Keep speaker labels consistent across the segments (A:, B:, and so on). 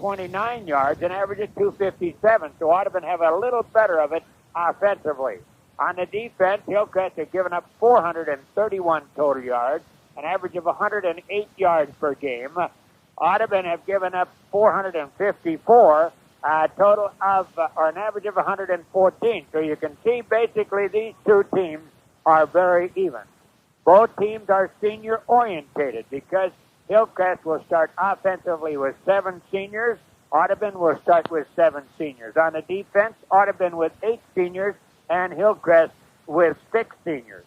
A: 229 yards and averages 257. So Audubon have a little better of it offensively. On the defense, Hillcrest have given up 431 total yards, an average of 108 yards per game. Audubon have given up 454, total of, or an average of 114. So you can see basically these two teams are very even. Both teams are senior orientated because Hillcrest will start offensively with 7 seniors. Audubon will start with 7 seniors. On the defense, Audubon with 8 seniors and Hillcrest with 6 seniors.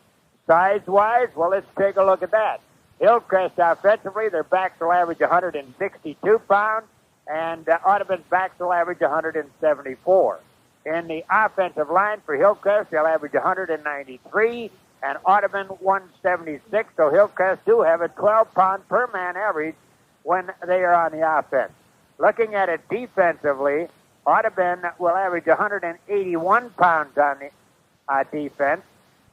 A: Size-wise, well, let's take a look at that. Hillcrest offensively, their backs will average 162 pounds, and Audubon's backs will average 174. In the offensive line for Hillcrest, they'll average 193, and Audubon 176. So Hillcrest do have a 12-pound per man average when they are on the offense. Looking at it defensively, Audubon will average 181 pounds on the defense,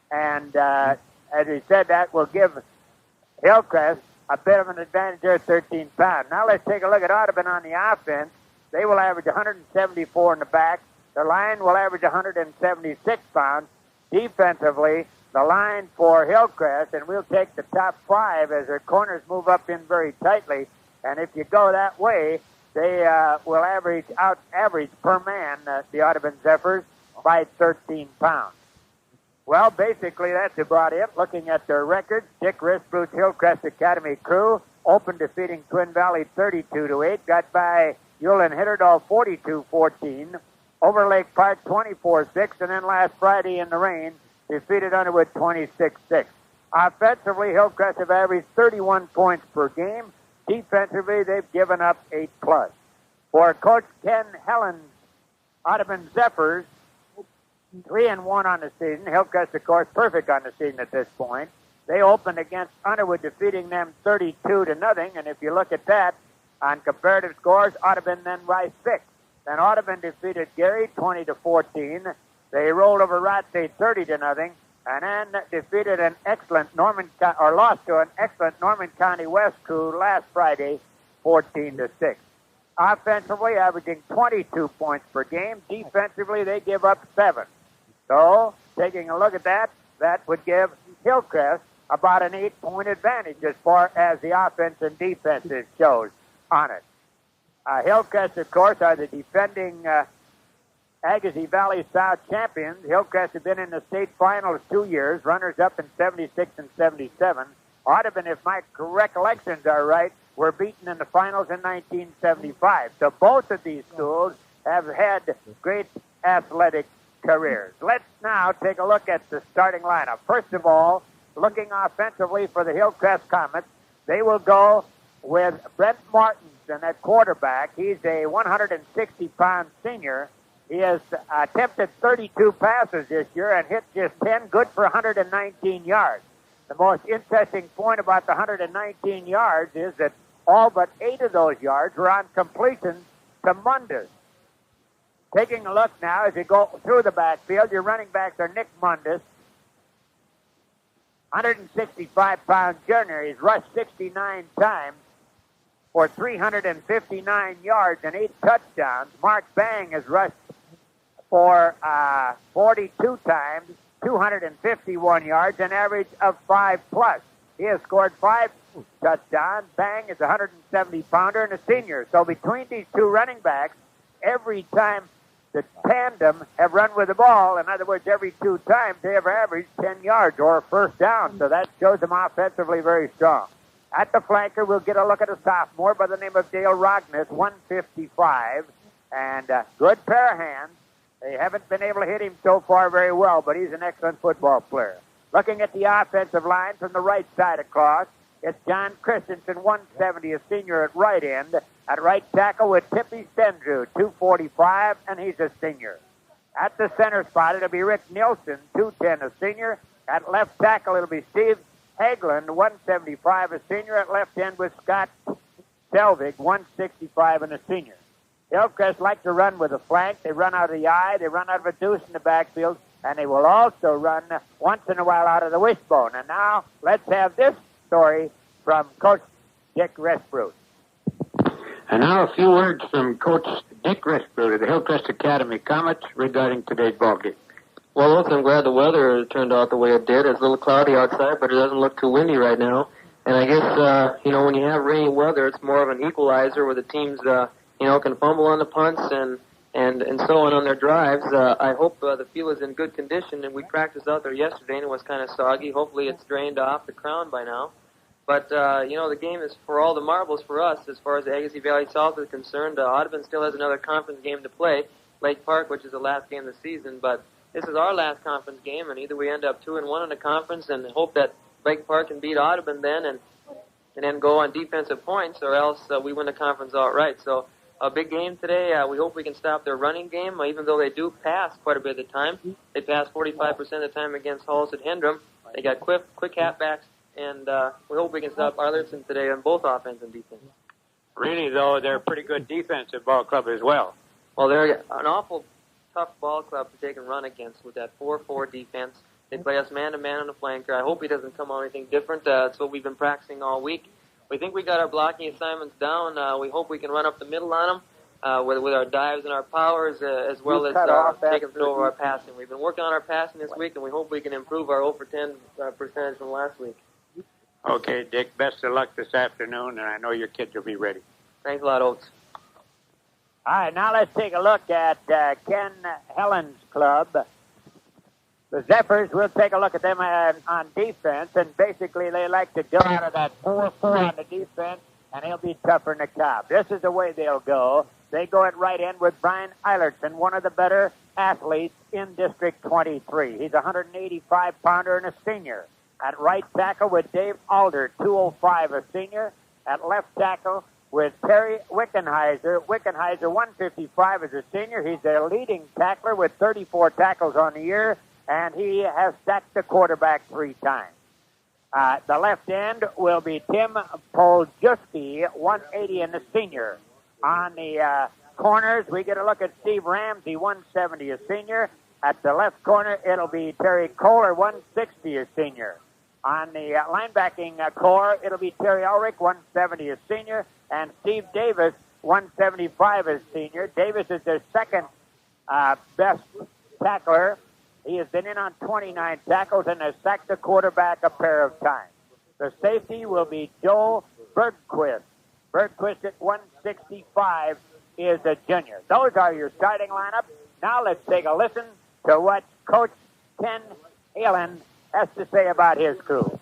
A: and as he said, that will give Hillcrest a bit of an advantage there, 13 pounds. Now let's take a look at Audubon on the offense. They will average 174 in the back. The line will average 176 pounds. Defensively, the line for Hillcrest, and we'll take the top 5 as their corners move up in very tightly. And if you go that way, they will average per man, the Audubon Zephyrs, by 13 pounds. Well, basically, that's about it. Looking at their records, Dick Risbrook's Hillcrest Academy crew opened defeating Twin Valley 32-8, got by Hewlin Hitterdall 42-14, over Lake Park 24-6, and then last Friday in the rain, defeated Underwood 26-6. Offensively, Hillcrest have averaged 31 points per game. Defensively, they've given up 8+. For Coach Ken Hellen's Audubon Zephyrs, 3-1 on the season. Hillcrest, of course, perfect on the season at this point. They opened against Underwood, defeating them 32-0. And if you look at that, on comparative scores, Audubon then rise 6. Then Audubon defeated Gary 20-14. They rolled over Rothsay 30-0, and then defeated an excellent lost to an excellent Norman County West crew last Friday, 14-6. Offensively, averaging 22 points per game. Defensively, they give up 7. So, taking a look at that, that would give Hillcrest about an 8-point advantage as far as the offense and defense shows on it. Hillcrest, of course, are the defending Agassiz Valley South champions. Hillcrest have been in the state finals 2 years, runners-up in 76 and 77. Audubon, if my recollections are right, were beaten in the finals in 1975. So both of these schools have had great athletic careers. Let's now take a look at the starting lineup. First of all, looking offensively for the Hillcrest Comets, they will go with Brent Martins at quarterback. He's a 160-pound senior. He has attempted 32 passes this year and hit just 10, good for 119 yards. The most interesting point about the 119 yards is that all but 8 of those yards were on completions to Mundus. Taking a look now as you go through the backfield, your running backs are Nick Mundus, 165-pound junior. He's rushed 69 times for 359 yards and 8 touchdowns. Mark Bang has rushed for 42 times, 251 yards, an average of 5+. He has scored 5 touchdowns. Bang is a 170-pounder and a senior. So between these two running backs, every time the tandem have run with the ball, in other words, every 2 times, they have averaged 10 yards or a first down. So that shows them offensively very strong. At the flanker, we'll get a look at a sophomore by the name of Dale Rogness, 155, and good pair of hands. They haven't been able to hit him so far very well, but he's an excellent football player. Looking at the offensive line from the right side across, it's John Christensen, 170, a senior at right end. At right tackle with Tippy Stendrew, 245, and he's a senior. At the center spot, it'll be Rick Nielsen, 210, a senior. At left tackle, it'll be Steve Hagelin, 175, a senior. At left end with Scott Selvig, 165, and a senior. Hillcrest like to run with a flank. They run out of the eye. They run out of a deuce in the backfield. And they will also run once in a while out of the wishbone. And now let's have this story from Coach Dick Risbrook. And now a few words from Coach Dick Risper of the Hillcrest Academy Comets regarding today's ball game.
B: Well, look, I'm glad the weather turned out the way it did. It's a little cloudy outside, but it doesn't look too windy right now. And I guess, when you have rainy weather, it's more of an equalizer where the teams, can fumble on the punts and so on their drives. I hope the field is in good condition, and we practiced out there yesterday, and it was kind of soggy. Hopefully it's drained off the crown by now. But, the game is for all the marbles for us as far as the Agassiz Valley South is concerned. Audubon still has another conference game to play, Lake Park, which is the last game of the season. But this is our last conference game, and either we end up 2-1 in the conference and hope that Lake Park can beat Audubon then and then go on defensive points, or else we win the conference outright. So a big game today. We hope we can stop their running game, even though they do pass quite a bit of the time. They pass 45% of the time against Halls at Hendrum. They got quick halfbacks. And we hope we can stop Arlerton today on both offense and defense.
A: Really, though, they're a pretty good defensive ball club as well.
B: Well, they're an awful tough ball club to take and run against with that 4-4 defense. They play us man-to-man on the flanker. I hope he doesn't come on anything different. That's what we've been practicing all week. We think we got our blocking assignments down. We hope we can run up the middle on them with our dives and our powers, as well as take them over our passing. We've been working on our passing this week, and we hope we can improve our 0-for-10 percentage from last week.
A: Okay, Dick, best of luck this afternoon, and I know your kids will be ready.
B: Thanks a lot, Oats.
A: All right, now let's take a look at Ken Helen's club. The Zephyrs, we'll take a look at them on defense, and basically they like to go out of that 4-4 on the defense, and they'll be tougher than the Cobb. This is the way they'll go. They go at right end with Brian Eilertson, one of the better athletes in District 23. He's a 185-pounder and a senior. At right tackle with Dave Alder, 205, a senior. At left tackle with Terry Wickenheiser. Wickenheiser, 155, as a senior. He's a leading tackler with 34 tackles on the year, and he has sacked the quarterback 3 times. The left end will be Tim Poljuski, 180, and a senior. On the corners, we get a look at Steve Ramsey, 170, a senior. At the left corner, it'll be Terry Kohler, 160, a senior. On the linebacking core, it'll be Terry Ulrich, 170, a senior, and Steve Davis, 175, as senior. Davis is their second best tackler. He has been in on 29 tackles and has sacked the quarterback a pair of times. The safety will be Joel Bergquist. Bergquist at 165 is a junior. Those are your starting lineup. Now let's take a listen to what Coach Ken Helen has to say about his crew.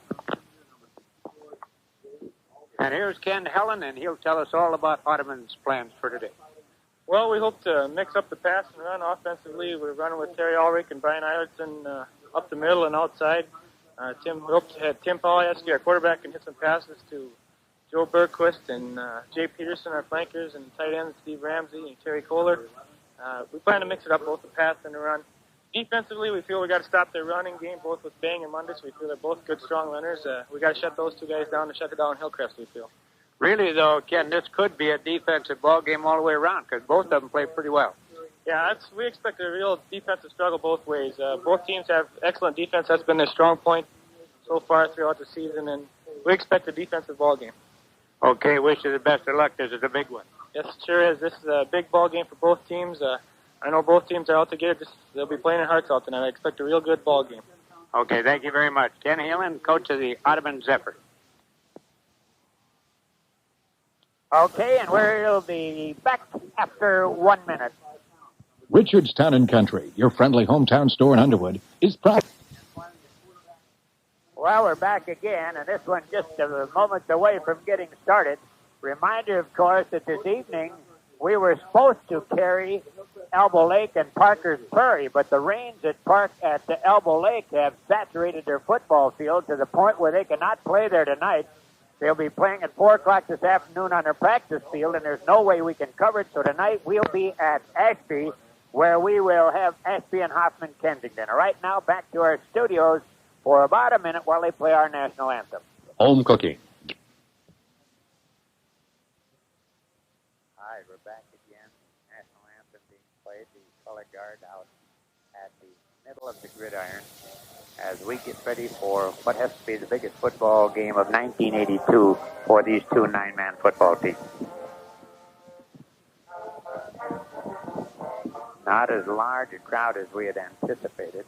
A: And here's Ken Helen, and he'll tell us all about Audubon's plans for today.
C: Well, we hope to mix up the pass and run offensively. We're running with Terry Ulrich and Brian Eilertson up the middle and outside. We hope to have Tim Polyaski, our quarterback, and hit some passes to Joe Bergquist and Jay Peterson, our flankers, and tight ends Steve Ramsey and Terry Kohler. We plan to mix it up, both the pass and the run. Defensively, we feel we got to stop their running game, both with Bang and Mundus. We feel they're both good, strong runners. We got to shut those two guys down to shut it down Hillcrest, we feel.
A: Really, though, Ken, this could be a defensive ball game all the way around because both of them play pretty well.
C: Yeah, we expect a real defensive struggle both ways. Both teams have excellent defense. That's been their strong point so far throughout the season, and we expect a defensive ball game.
A: Okay, wish you the best of luck. This is a big one.
C: Yes, it sure is. This is a big ball game for both teams. I know both teams are out together. They'll be playing their hearts out tonight. I expect a real good ball game.
A: Okay, thank you very much. Ken Helen, coach of the Audubon Zephyr. Okay, and we'll be back after 1 minute.
D: Richard's Town and Country, your friendly hometown store in Underwood, is proud.
A: Well, we're back again, and this one just a moment away from getting started. Reminder, of course, that this evening we were supposed to carry Elbow Lake and Parker's Prairie, but the rains at the Elbow Lake have saturated their football field to the point where they cannot play there tonight. They'll be playing at 4 o'clock this afternoon on their practice field, and there's no way we can cover it. So tonight we'll be at Ashby, where we will have Ashby and Hoffman Kensington. All right, now back to our studios for about a minute while they play our national anthem.
D: Home cooking.
A: All right, we're back again. National anthem being played, the color guard out at the middle of the gridiron as we get ready for what has to be the biggest football game of 1982 for these two 9-man football teams. Not as large a crowd as we had anticipated.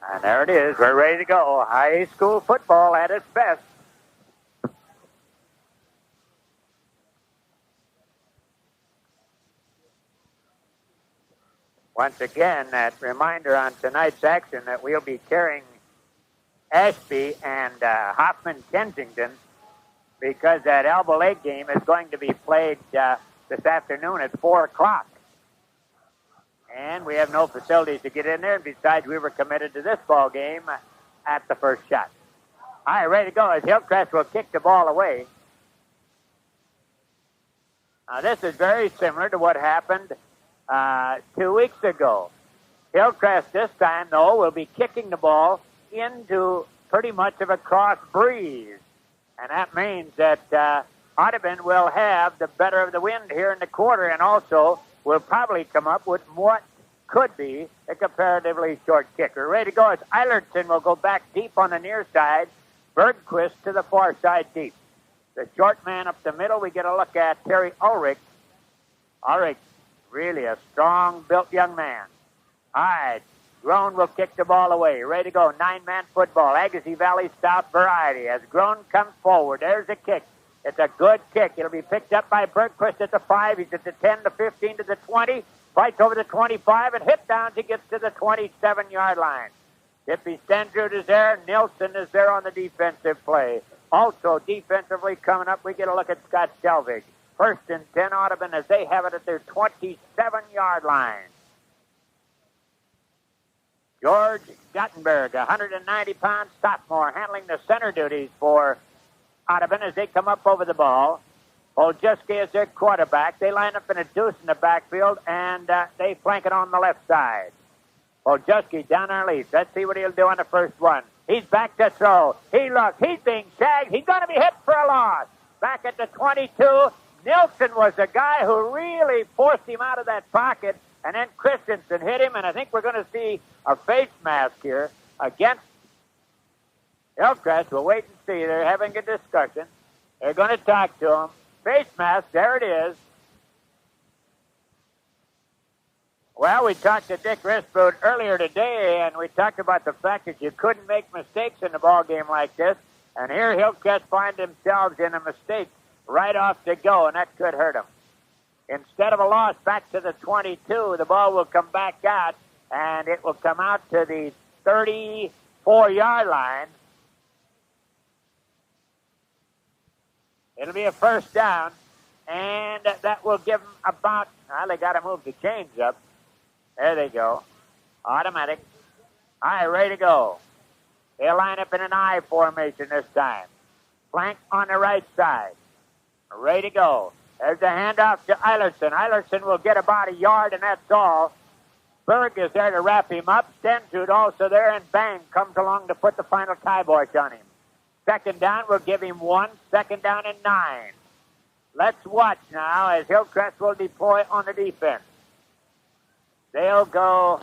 A: And there it is. We're ready to go. High school football at its best. Once again, that reminder on tonight's action that we'll be carrying Ashby and Hoffman Kensington because that elbow leg game is going to be played this afternoon at 4 o'clock. And we have no facilities to get in there. And besides, we were committed to this ball game at the first shot. All right, ready to go as Hillcrest will kick the ball away. Now, this is very similar to what happened 2 weeks ago. Hillcrest this time, though, will be kicking the ball into pretty much of a cross breeze. And that means that Audubon will have the better of the wind here in the quarter, and also will probably come up with what could be a comparatively short kicker. Ready to go as Eilertson will go back deep on the near side. Bergquist to the far side deep. The short man up the middle, we get a look at Terry Ulrich. Ulrich, really a strong-built young man. All right, Groen will kick the ball away. Ready to go, 9-man football. Agassiz Valley Stout variety. As Groen comes forward, there's a kick. It's a good kick. It'll be picked up by Bergquist at the 5. He's at the 10, the 15, to the 20. Fights over the 25 and hit down to get to the 27-yard line. Tippy Stenjud is there. Nilsson is there on the defensive play. Also, defensively coming up, we get a look at Scott Selvig. 1st and 10 Audubon as they have it at their 27-yard line. George Gottenberg, 190-pound sophomore, handling the center duties for Audubon as they come up over the ball. Oljuski is their quarterback. They line up in a deuce in the backfield, and they flank it on the left side. Oljuski down our lead. Let's see what he'll do on the first one. He's back to throw. He looks. He's being shagged. He's going to be hit for a loss. Back at the 22. Nilsson was the guy who really forced him out of that pocket, and then Christensen hit him, and I think we're going to see a face mask here against Hillcrest. We'll wait and see. They're having a discussion. They're going to talk to him. Face mask, there it is. Well, we talked to Dick Risboot earlier today, and we talked about the fact that you couldn't make mistakes in a ball game like this. And here Hillcrest find themselves in a mistake right off the go, and that could hurt them. Instead of a loss back to the 22, the ball will come back out, and it will come out to the 34-yard line. It'll be a first down, and that will give them about, well, they got to move the chains up. There they go. Automatic. All right, ready to go. They'll line up in an I formation this time. Flank on the right side. Ready to go. There's the handoff to Eilertson. Eilertson will get about a yard, and that's all. Berg is there to wrap him up. Stenjud also there, and bang, comes along to put the final kibosh on him. Second down will give him 1. Second down and 9. Let's watch now as Hillcrest will deploy on the defense. They'll go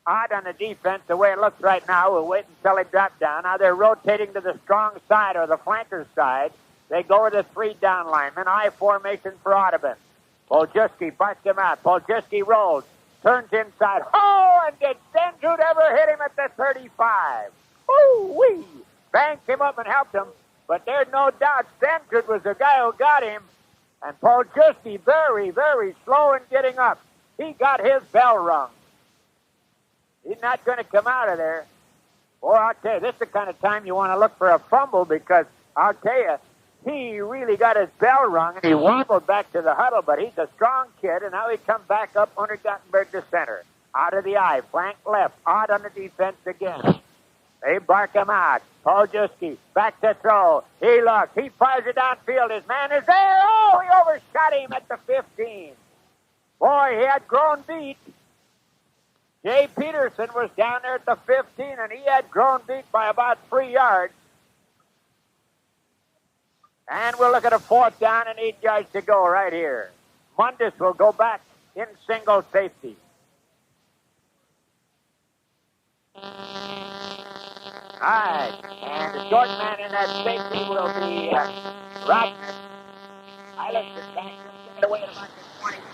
A: odd on the defense the way it looks right now. We'll wait until they drop down. Now they're rotating to the strong side or the flanker side. They go with the 3 down linemen. I formation for Audubon. Poljuski busts him out. Poljuski rolls. Turns inside. Oh, and did Stenjud ever hit him at the 35? Woo-wee! Banked him up and helped him. But there's no doubt Stenjud was the guy who got him. And Poljuski very, very slow in getting up. He got his bell rung. He's not going to come out of there. Boy, I'll tell you, this is the kind of time you want to look for a fumble because I'll tell you, he really got his bell rung and he wobbled back to the huddle, but he's a strong kid, and now he comes back up under Gottenberg to center. Out of the eye, flank left, odd on the defense again. They bark him out. Poljuski back to throw. He looks. He fires it downfield. His man is there. Oh, he overshot him at the 15. Boy, he had grown beat. Jay Peterson was down there at the 15, and he had grown beat by about 3 yards. And we'll look at a 4th down and 8 yards to go right here. Mundus will go back in single safety. All right, and the short man in that safety will be Rodner. Eilertson back to get away at about the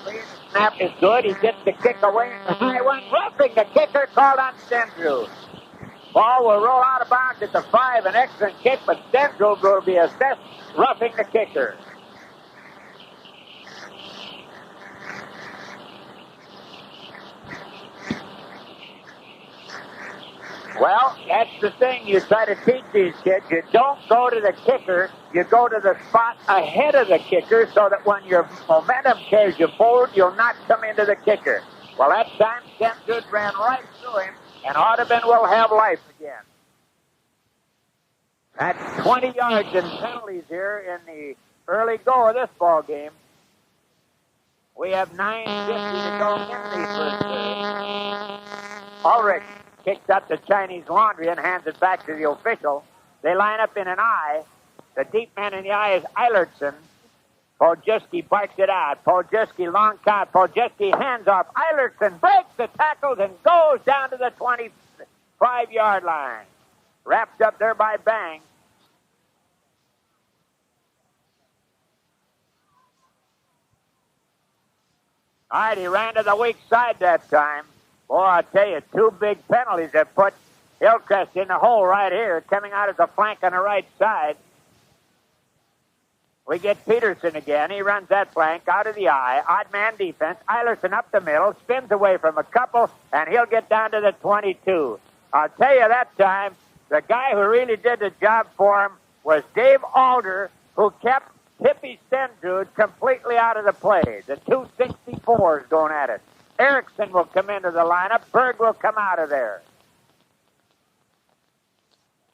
A: 23. The snap is good. He gets the kick away. And the high one roughing the kicker called on Stendrew. Ball will roll out of bounds at the 5. An excellent kick, but Stendrew will be assessed roughing the kicker. Well, that's the thing you try to teach these kids. You don't go to the kicker. You go to the spot ahead of the kicker so that when your momentum carries you forward, you'll not come into the kicker. Well, that time, Stendrew ran right through him, and Audubon will have life again. That's 20 yards in penalties here in the early go of this ball game. We have 9:50 to go in the first period. Ulrich kicks up the Chinese laundry and hands it back to the official. They line up in an I. The deep man in the I is Eilertson. Poljiski barks it out. Poljiski, long count. Poljiski hands off. Eilertson breaks the tackles and goes down to the 25-yard line. Wrapped up there by Bang. All right, he ran to the weak side that time. Boy, I tell you, 2 big penalties that put Hillcrest in the hole right here, coming out as a flank on the right side. We get Peterson again. He runs that flank out of the eye. Odd man defense. Eilertson up the middle, spins away from a couple, and he'll get down to the 22. I'll tell you that time, the guy who really did the job for him was Dave Alder, who kept Tippy Stendrew completely out of the play. The 264s going at it. Erickson will come into the lineup. Berg will come out of there.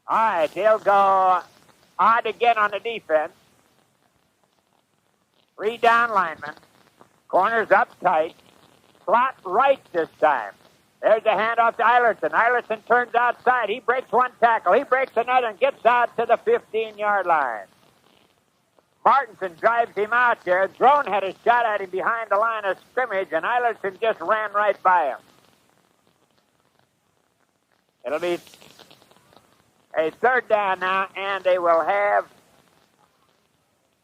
A: All right, he'll go odd again on the defense. 3 down linemen. Corners up tight. Slot right this time. There's a handoff to Eilertson. Eilertson turns outside. He breaks one tackle. He breaks another and gets out to the 15-yard line. Martinson drives him out there. Drone had a shot at him behind the line of scrimmage, and Eilertson just ran right by him. It'll be a 3rd down now, and they will have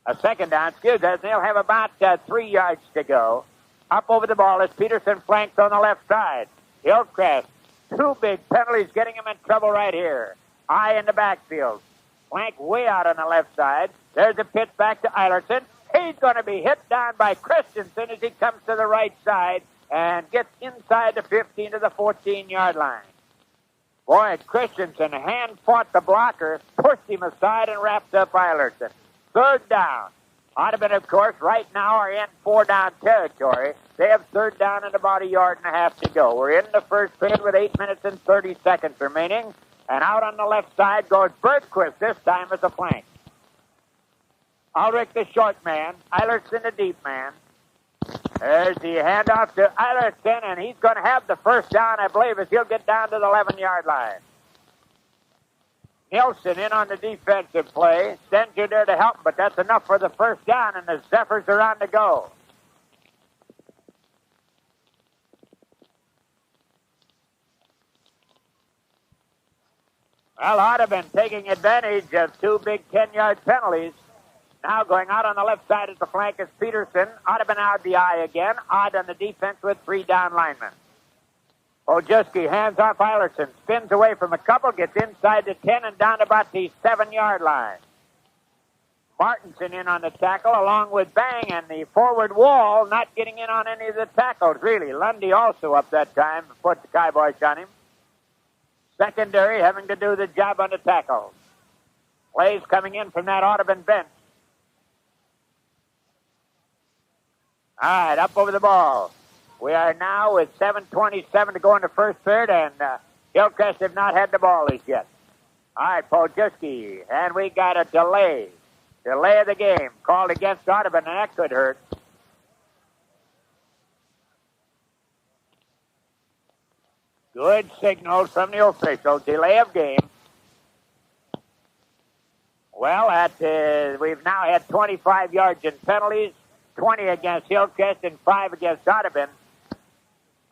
A: a 2nd down. Excuse me, they'll have about 3 yards to go. Up over the ball as Peterson flanks on the left side. Hillcrest, 2 big penalties getting him in trouble right here. Eye in the backfield. Flank way out on the left side. There's a pitch back to Eilertson. He's going to be hit down by Christensen as he comes to the right side and gets inside the 15 to the 14-yard line. Boy, Christensen hand-fought the blocker, pushed him aside, and wrapped up Eilertson. 3rd down. Audubon, of course, right now are in 4-down territory. They have 3rd down and about 1.5 yards to go. We're in the first period with 8 minutes and 30 seconds remaining. And out on the left side goes Bergquist, this time as a flank. Ulrich, the short man. Eilertson, the deep man. There's the handoff to Eilertson, and he's going to have the 1st down, I believe, as he'll get down to the 11-yard line. Nielsen in on the defensive play. Stendrew there to help, but that's enough for the 1st down, and the Zephyrs are on the go. Well, Audubon taking advantage of 2 big 10-yard penalties. Now going out on the left side at the flank is Peterson. Audubon out the eye again. Odd on the defense with 3 down linemen. Poljiski hands off Eilertson. Spins away from a couple. Gets inside the 10 and down about the 7-yard line. Martinson in on the tackle along with Bang, and the forward wall not getting in on any of the tackles, really. Lundy also up that time to put the kibosh on him. Secondary having to do the job on the tackles. Plays coming in from that Audubon bench. All right, up over the ball. We are now with 7:27 to go in the first period, and Hillcrest have not had the ball as yet. All right, Poljiski, and we got a delay. Delay of the game called against Audubon, and that could hurt. Good signals from the official. Delay of game. Well, we've now had 25 yards in penalties, 20 against Hillcrest and 5 against Audubon.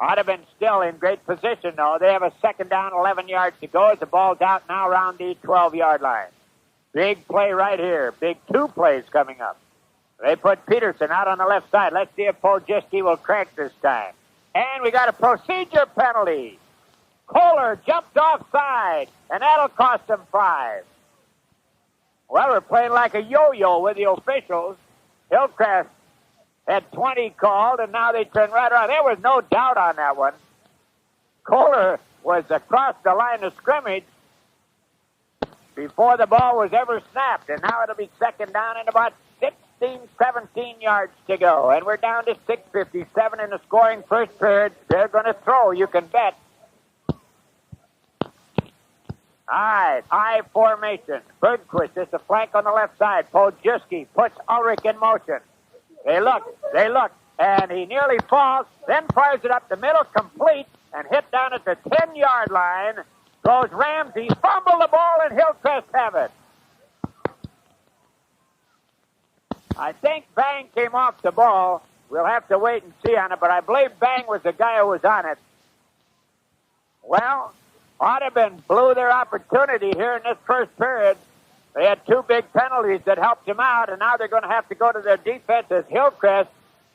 A: Audubon still in great position, though. They have a 2nd down, 11 yards to go as the ball's out now around the 12-yard line. Big play right here. Big 2 plays coming up. They put Peterson out on the left side. Let's see if Poljiski will crank this time. And we got a procedure penalty. Kohler jumped offside, and that'll cost them 5. Well, we're playing like a yo-yo with the officials. Hillcrest had 20 called, and now they turn right around. There was no doubt on that one. Kohler was across the line of scrimmage before the ball was ever snapped, and now it'll be second down and about 16, 17 yards to go. And we're down to 6:57 in the scoring first period. They're going to throw, you can bet. All right, I formation. Bergquist is the flank on the left side. Poljiski puts Ulrich in motion. They look, and he nearly falls, then fires it up the middle, complete, and hit down at the 10-yard line. Goes Ramsey, fumble the ball, and Hillcrest have it. I think Bang came off the ball. We'll have to wait and see on it, but I believe Bang was the guy who was on it. Well, Audubon blew their opportunity here in this first period. They had 2 big penalties that helped them out, and now they're going to have to go to their defense as Hillcrest,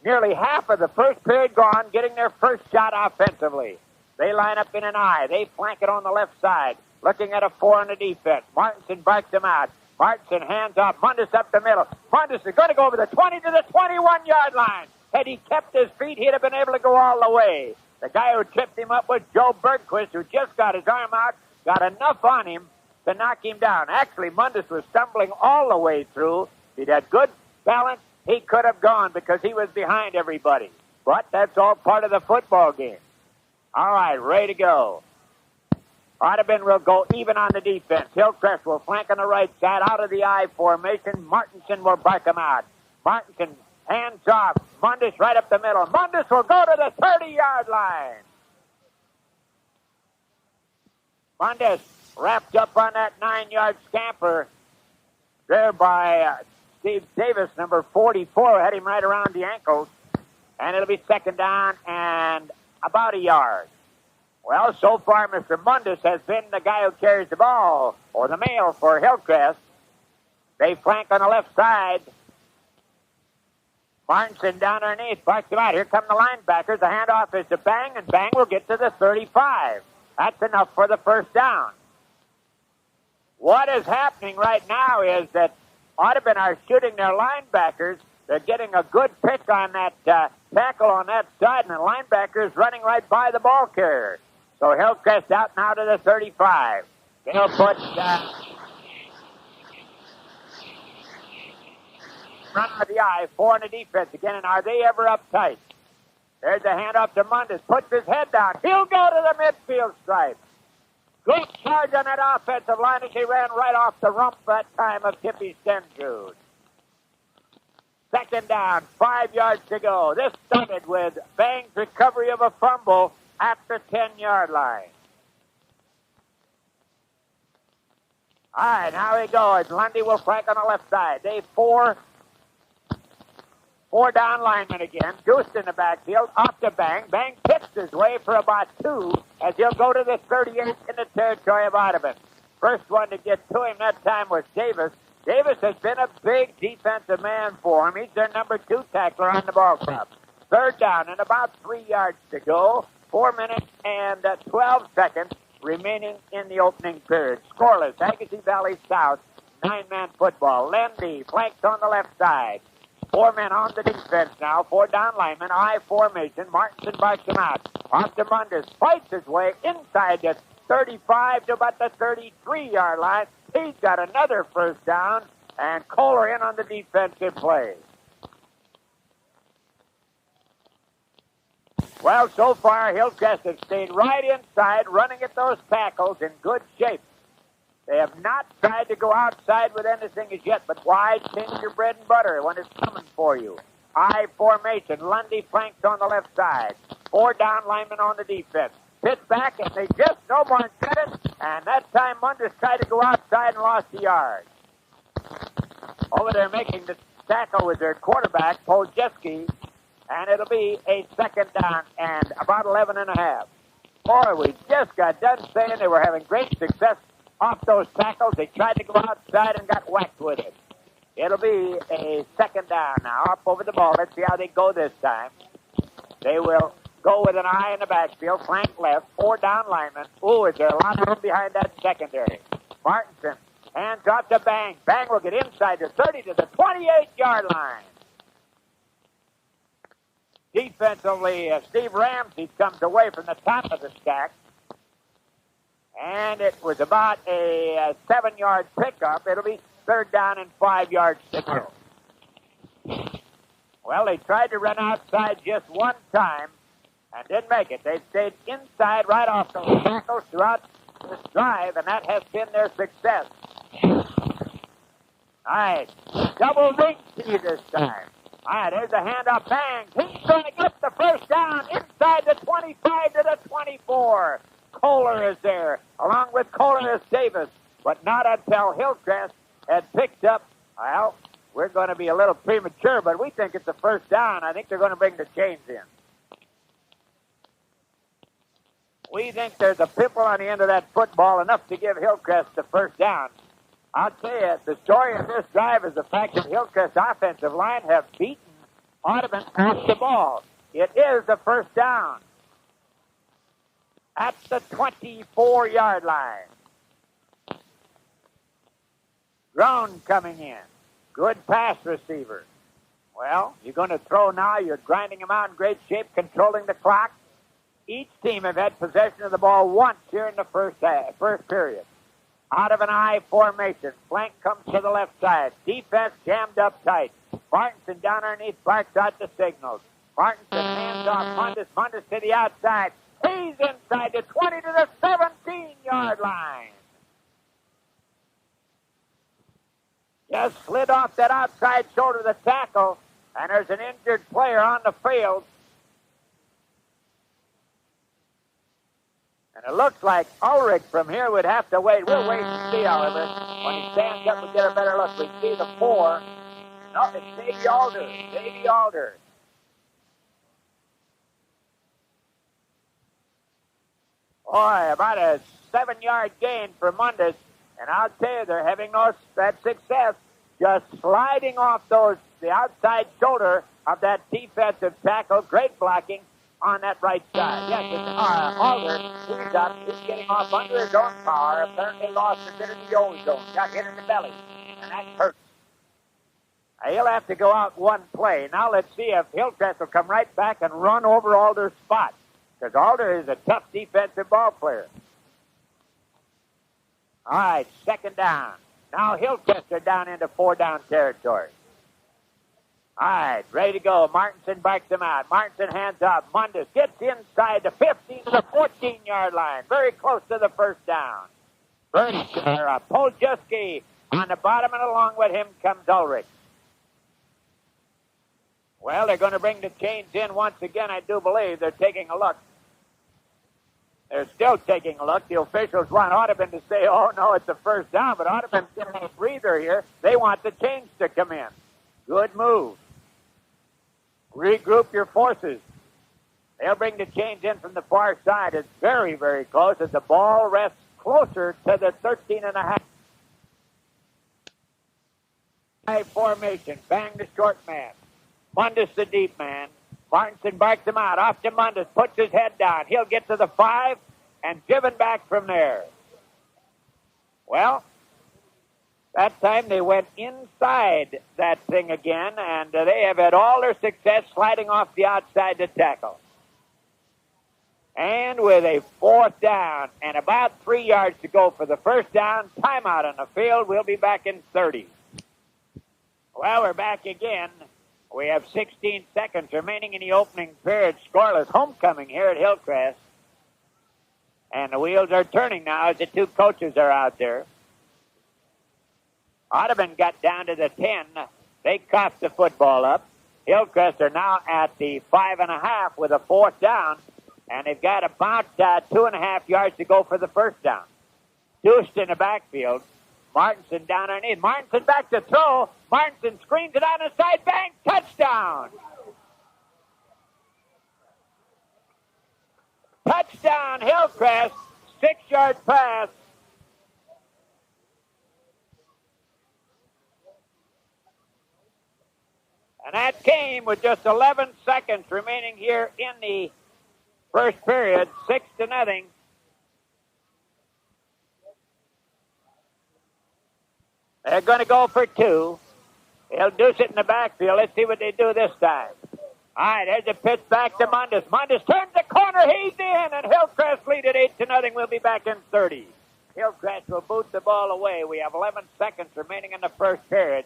A: nearly half of the first period gone, getting their first shot offensively. They line up in an I. They flank it on the left side, looking at a 4 on the defense. Martinson barks them out. Martinson hands off. Mundus up the middle. Mundus is going to go over the 20 to the 21-yard line. Had he kept his feet, he'd have been able to go all the way. The guy who tripped him up was Joe Bergquist, who just got his arm out, got enough on him to knock him down. Actually, Mundus was stumbling all the way through. He'd had good balance. He could have gone because he was behind everybody. But that's all part of the football game. All right, ready to go. Audubon will go even on the defense. Hillcrest will flank on the right side out of the I formation. Martinson will bark him out. Martinson hands off. Mundus right up the middle. Mundus will go to the 30-yard line. Mundus wrapped up on that 9-yard scamper there by Steve Davis, number 44, had him right around the ankles. And it'll be second down and about a yard. Well, so far, Mr. Mundus has been the guy who carries the ball, or the male for Hillcrest. They flank on the left side. Martinson down underneath, barks him out. Here come the linebackers. The handoff is to Bang, and Bang will get to the 35. That's enough for the first down. What is happening right now is that Audubon are shooting their linebackers. They're getting a good pick on that tackle on that side, and the linebacker is running right by the ball carrier. So Hillcrest out now to the 35. They'll put front of the I, 4 on the defense again, and are they ever uptight? There's a handoff to Mundus, puts his head down. He'll go to the midfield stripe. Good charge on that offensive line as he ran right off the rump that time of Tippy Stenjud. Second down, 5 yards to go. This started with Bang's recovery of a fumble at the 10-yard line. All right, now he goes. Lundy will flank on the left side. They four down linemen again. Goose in the backfield, off to Bang. Bang picks his way for about 2 as he'll go to the 38 in the territory of Audubon. First one to get to him that time was Davis. Davis has been a big defensive man for him. He's their number 2 tackler on the ball club. Third down and about 3 yards to go. 4 minutes and 12 seconds remaining in the opening period. Scoreless, Agassiz Valley South, 9-man football. Lendy flanks on the left side. 4 men on the defense now. 4 down linemen, I formation. Martinson barks him out. Off to Mundus, fights his way inside the 35 to about the 33-yard line. He's got another first down, and Kohler in on the defensive play. Well, so far, Hillcrest has stayed right inside, running at those tackles in good shape. They have not tried to go outside with anything as yet, but why change your bread and butter when it's coming for you? I formation. Lundy flanks on the left side. 4 down linemen on the defense. Pitch back, and they just no more get it. And that time, Mundus tried to go outside and lost the yard. Over there making the tackle with their quarterback, Poljiski, and it'll be a second down and about 11 and a half. Boy, we just got done saying they were having great success off those tackles. They tried to go outside and got whacked with it. It'll be a second down now. Up over the ball. Let's see how they go this time. They will go with an eye in the backfield, flank left, 4 down linemen. Ooh, is there a lot of room behind that secondary? Martinson, hands off to Bang. Bang will get inside the 30 to the 28-yard line. Defensively, Steve Ramsey comes away from the top of the stack. And it was about a 7-yard pickup. It'll be 3rd down and 5 yards to go. Well, they tried to run outside just one time and didn't make it. They stayed inside right off those tackles throughout this drive, and that has been their success. All right, double ring key this time. All right, there's a handoff. Bang! He's going to get the first down inside the 25 to the 24. Kohler is there, along with Kohler is Davis, but not until Hillcrest had picked up, well, we're going to be a little premature, but we think it's a first down. I think they're going to bring the chains in. We think there's a pimple on the end of that football, enough to give Hillcrest the first down. I'll tell you, the story of this drive is the fact that Hillcrest's offensive line have beaten Audubon off the ball. It is the first down at the 24-yard line. Grown coming in. Good pass receiver. Well, you're going to throw now. You're grinding them out in great shape, controlling the clock. Each team have had possession of the ball once here in the first period. Out of an I formation. Flank comes to the left side. Defense jammed up tight. Martinson down underneath barks out the signals. Martinson hands off Mundus. Mundus to the outside. He's inside the 20 to the 17-yard line. Just slid off that outside shoulder of the tackle, and there's an injured player on the field. And it looks like Ulrich from here would have to wait. We'll wait and see, however. When he stands up, we get a better look. We see the 4. No, it's Davey Alder. Davey Alder. Boy, about a 7-yard gain for Mundus. And I'll tell you, they're having that success just sliding off the outside shoulder of that defensive tackle. Great blocking on that right side. Yes, it's Alder. He's up. He's getting off under his own power. Apparently lost a bit in the ozone. Got hit in the belly. And that hurts. He'll have to go out one play. Now let's see if Hillcrest will come right back and run over Alder's spot. Because Alder is a tough defensive ball player. All right, second down. Now Hillcrest are down into 4-down territory. All right, ready to go. Martinson backs him out. Martinson hands off. Mundus gets inside the 15 to the 14-yard line. Very close to the first down. Poljuski on the bottom, and along with him comes Ulrich. Well, they're going to bring the chains in once again. I do believe they're taking a look. They're still taking a look. The officials want Audubon to say, oh, no, it's a first down, but Audubon's getting a breather here. They want the chains to come in. Good move. Regroup your forces. They'll bring the chains in from the far side. It's very, very close as the ball rests closer to the 13.5. High formation. Bang the short man. Mundus the deep man. Martinson barks him out. Off to Mundus. Puts his head down. He'll get to the 5 and driven back from there. Well, that time they went inside that thing again, and they have had all their success sliding off the outside to tackle. And with a 4th down and about 3 yards to go for the first down, timeout on the field. We'll be back in 30. Well, we're back again. We have 16 seconds remaining in the opening period. Scoreless homecoming here at Hillcrest. And the wheels are turning now as the two coaches are out there. Audubon got down to the 10. They coughed the football up. Hillcrest are now at the 5.5 with a 4th down. And they've got about 2.5 yards to go for the first down. Deuced in the backfield. Martinson down underneath. Martinson back to throw. Martinson screens it on the side. Bang! Touchdown! Touchdown, Hillcrest. 6-yard pass. And that came with just 11 seconds remaining here in the first period, 6-0. They're going to go for two. They'll deuce it in the backfield. Let's see what they do this time. All right, there's a pitch back to Mundus. Mundus turns the corner. He's in, and Hillcrest lead at 8-0. We'll be back in 30. Hillcrest will boot the ball away. We have 11 seconds remaining in the first period.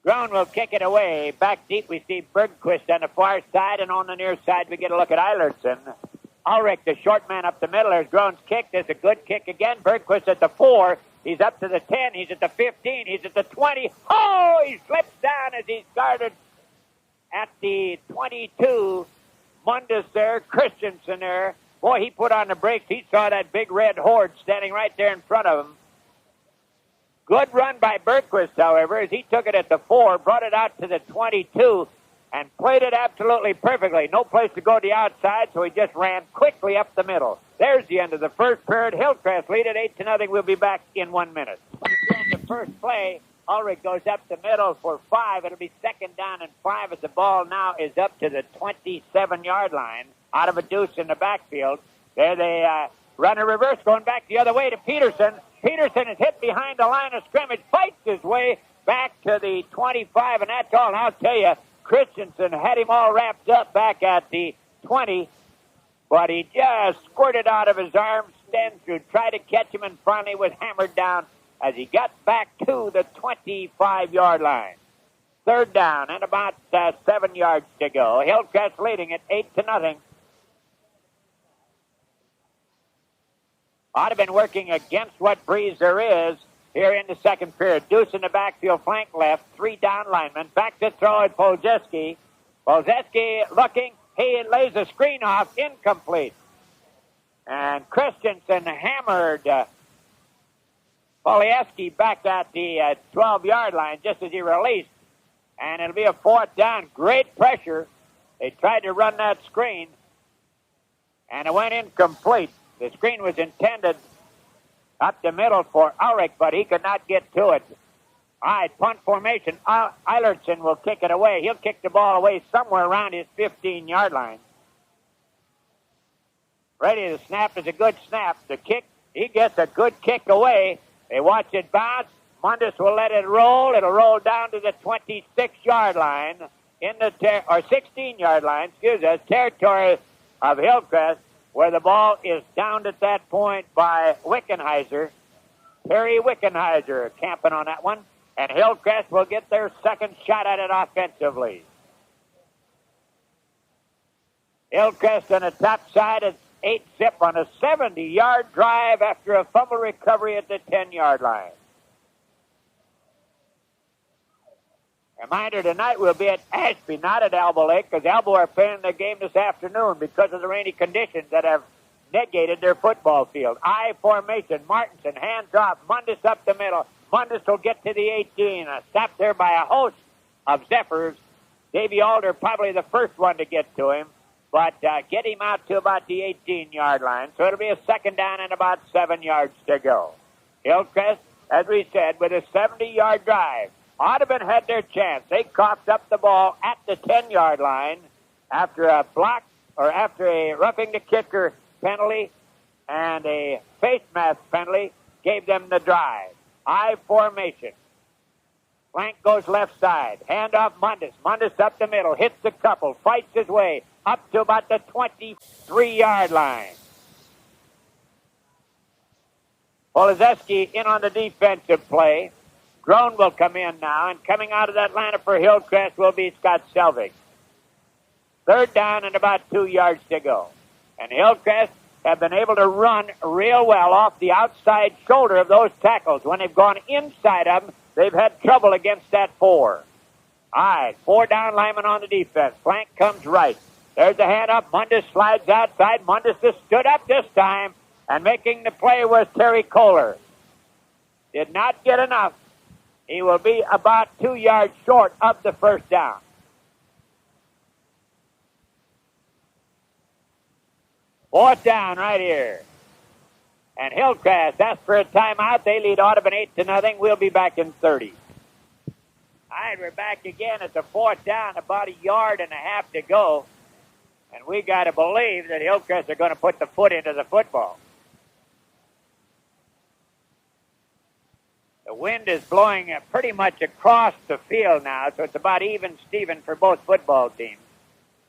A: Grown will kick it away. Back deep, we see Bergquist on the far side, and on the near side, we get a look at Eilertson. Ulrich, the short man up the middle. There's Grown's kick. There's a good kick again. Bergquist at the 4. He's up to the 10. He's at the 15. He's at the 20. Oh, he slips down as he's guarded at the 22. Mundus there, Christensen there. Boy, he put on the brakes. He saw that big red horde standing right there in front of him. Good run by Bergquist, however, as he took it at the 4, brought it out to the 22, and played it absolutely perfectly. No place to go to the outside, so he just ran quickly up the middle. There's the end of the first period. Hillcrest lead at 8-0. We'll be back in 1 minute. In the first play, Ulrich goes up the middle for 5. It'll be 2nd down and 5 as the ball now is up to the 27-yard line out of a deuce in the backfield. There they run a reverse going back the other way to Peterson. Peterson is hit behind the line of scrimmage, fights his way back to the 25, and that's all. And I'll tell you, Christensen had him all wrapped up back at the 20, but he just squirted out of his arms, stand through, tried to catch him, and finally was hammered down as he got back to the 25-yard line. 3rd down and about 7 yards to go. Hillcrest leading at 8-0. Audubon working against what breeze there is here in the second period. Deuce in the backfield, flank left, 3 down linemen. Back to throw at Polzeski. Polzeski looking. He lays a screen off, incomplete. And Christensen hammered Polieski back at the 12-yard line just as he released. And it'll be a 4th down. Great pressure. They tried to run that screen, and it went incomplete. The screen was intended up the middle for Ulrich, but he could not get to it. All right, punt formation. Eilertson will kick it away. He'll kick the ball away somewhere around his 15-yard line. Ready, the snap is a good snap. The kick, he gets a good kick away. They watch it bounce. Mundus will let it roll. It'll roll down to the 26-yard line, in the 16-yard line, territory of Hillcrest, where the ball is downed at that point by Wickenheiser. Terry Wickenheiser camping on that one. And Hillcrest will get their second shot at it offensively. Hillcrest on the top side is 8-zip on a 70-yard drive after a fumble recovery at the 10-yard line. Reminder, tonight we'll be at Ashby, not at Elbow Lake, because Elbow are playing their game this afternoon because of the rainy conditions that have negated their football field. I formation, Martinson, hands off, Mundus up the middle. Mundus will get to the 18. Stopped there by a host of Zephyrs. Davey Alder probably the first one to get to him, but get him out to about the 18-yard line. So it'll be a 2nd down and about 7 yards to go. Hillcrest, as we said, with a 70-yard drive. Audubon had their chance. They coughed up the ball at the 10-yard line after a block or after a roughing the kicker penalty and a face mask penalty gave them the drive. I formation. Flank goes left side. Hand off Mundus. Mundus up the middle. Hits the couple. Fights his way up to about the 23-yard line. Polzeski in on the defensive play. Grown will come in now, and coming out of that lineup for Hillcrest will be Scott Selvig. 3rd down and about 2 yards to go. And Hillcrest have been able to run real well off the outside shoulder of those tackles. When they've gone inside of them, they've had trouble against that 4. All right, 4 down linemen on the defense. Flank comes right. There's the hand up. Mundus slides outside. Mundus just stood up this time, and making the play was Terry Kohler. Did not get enough. He will be about 2 yards short of the 1st down. 4th down right here. And Hillcrest asks for a timeout. They lead Audubon 8-0. We'll be back in 30. All right, we're back again at the fourth down, about a yard and a half to go. And we got to believe that Hillcrest are going to put the foot into the football. The wind is blowing pretty much across the field now, so it's about even-steven for both football teams.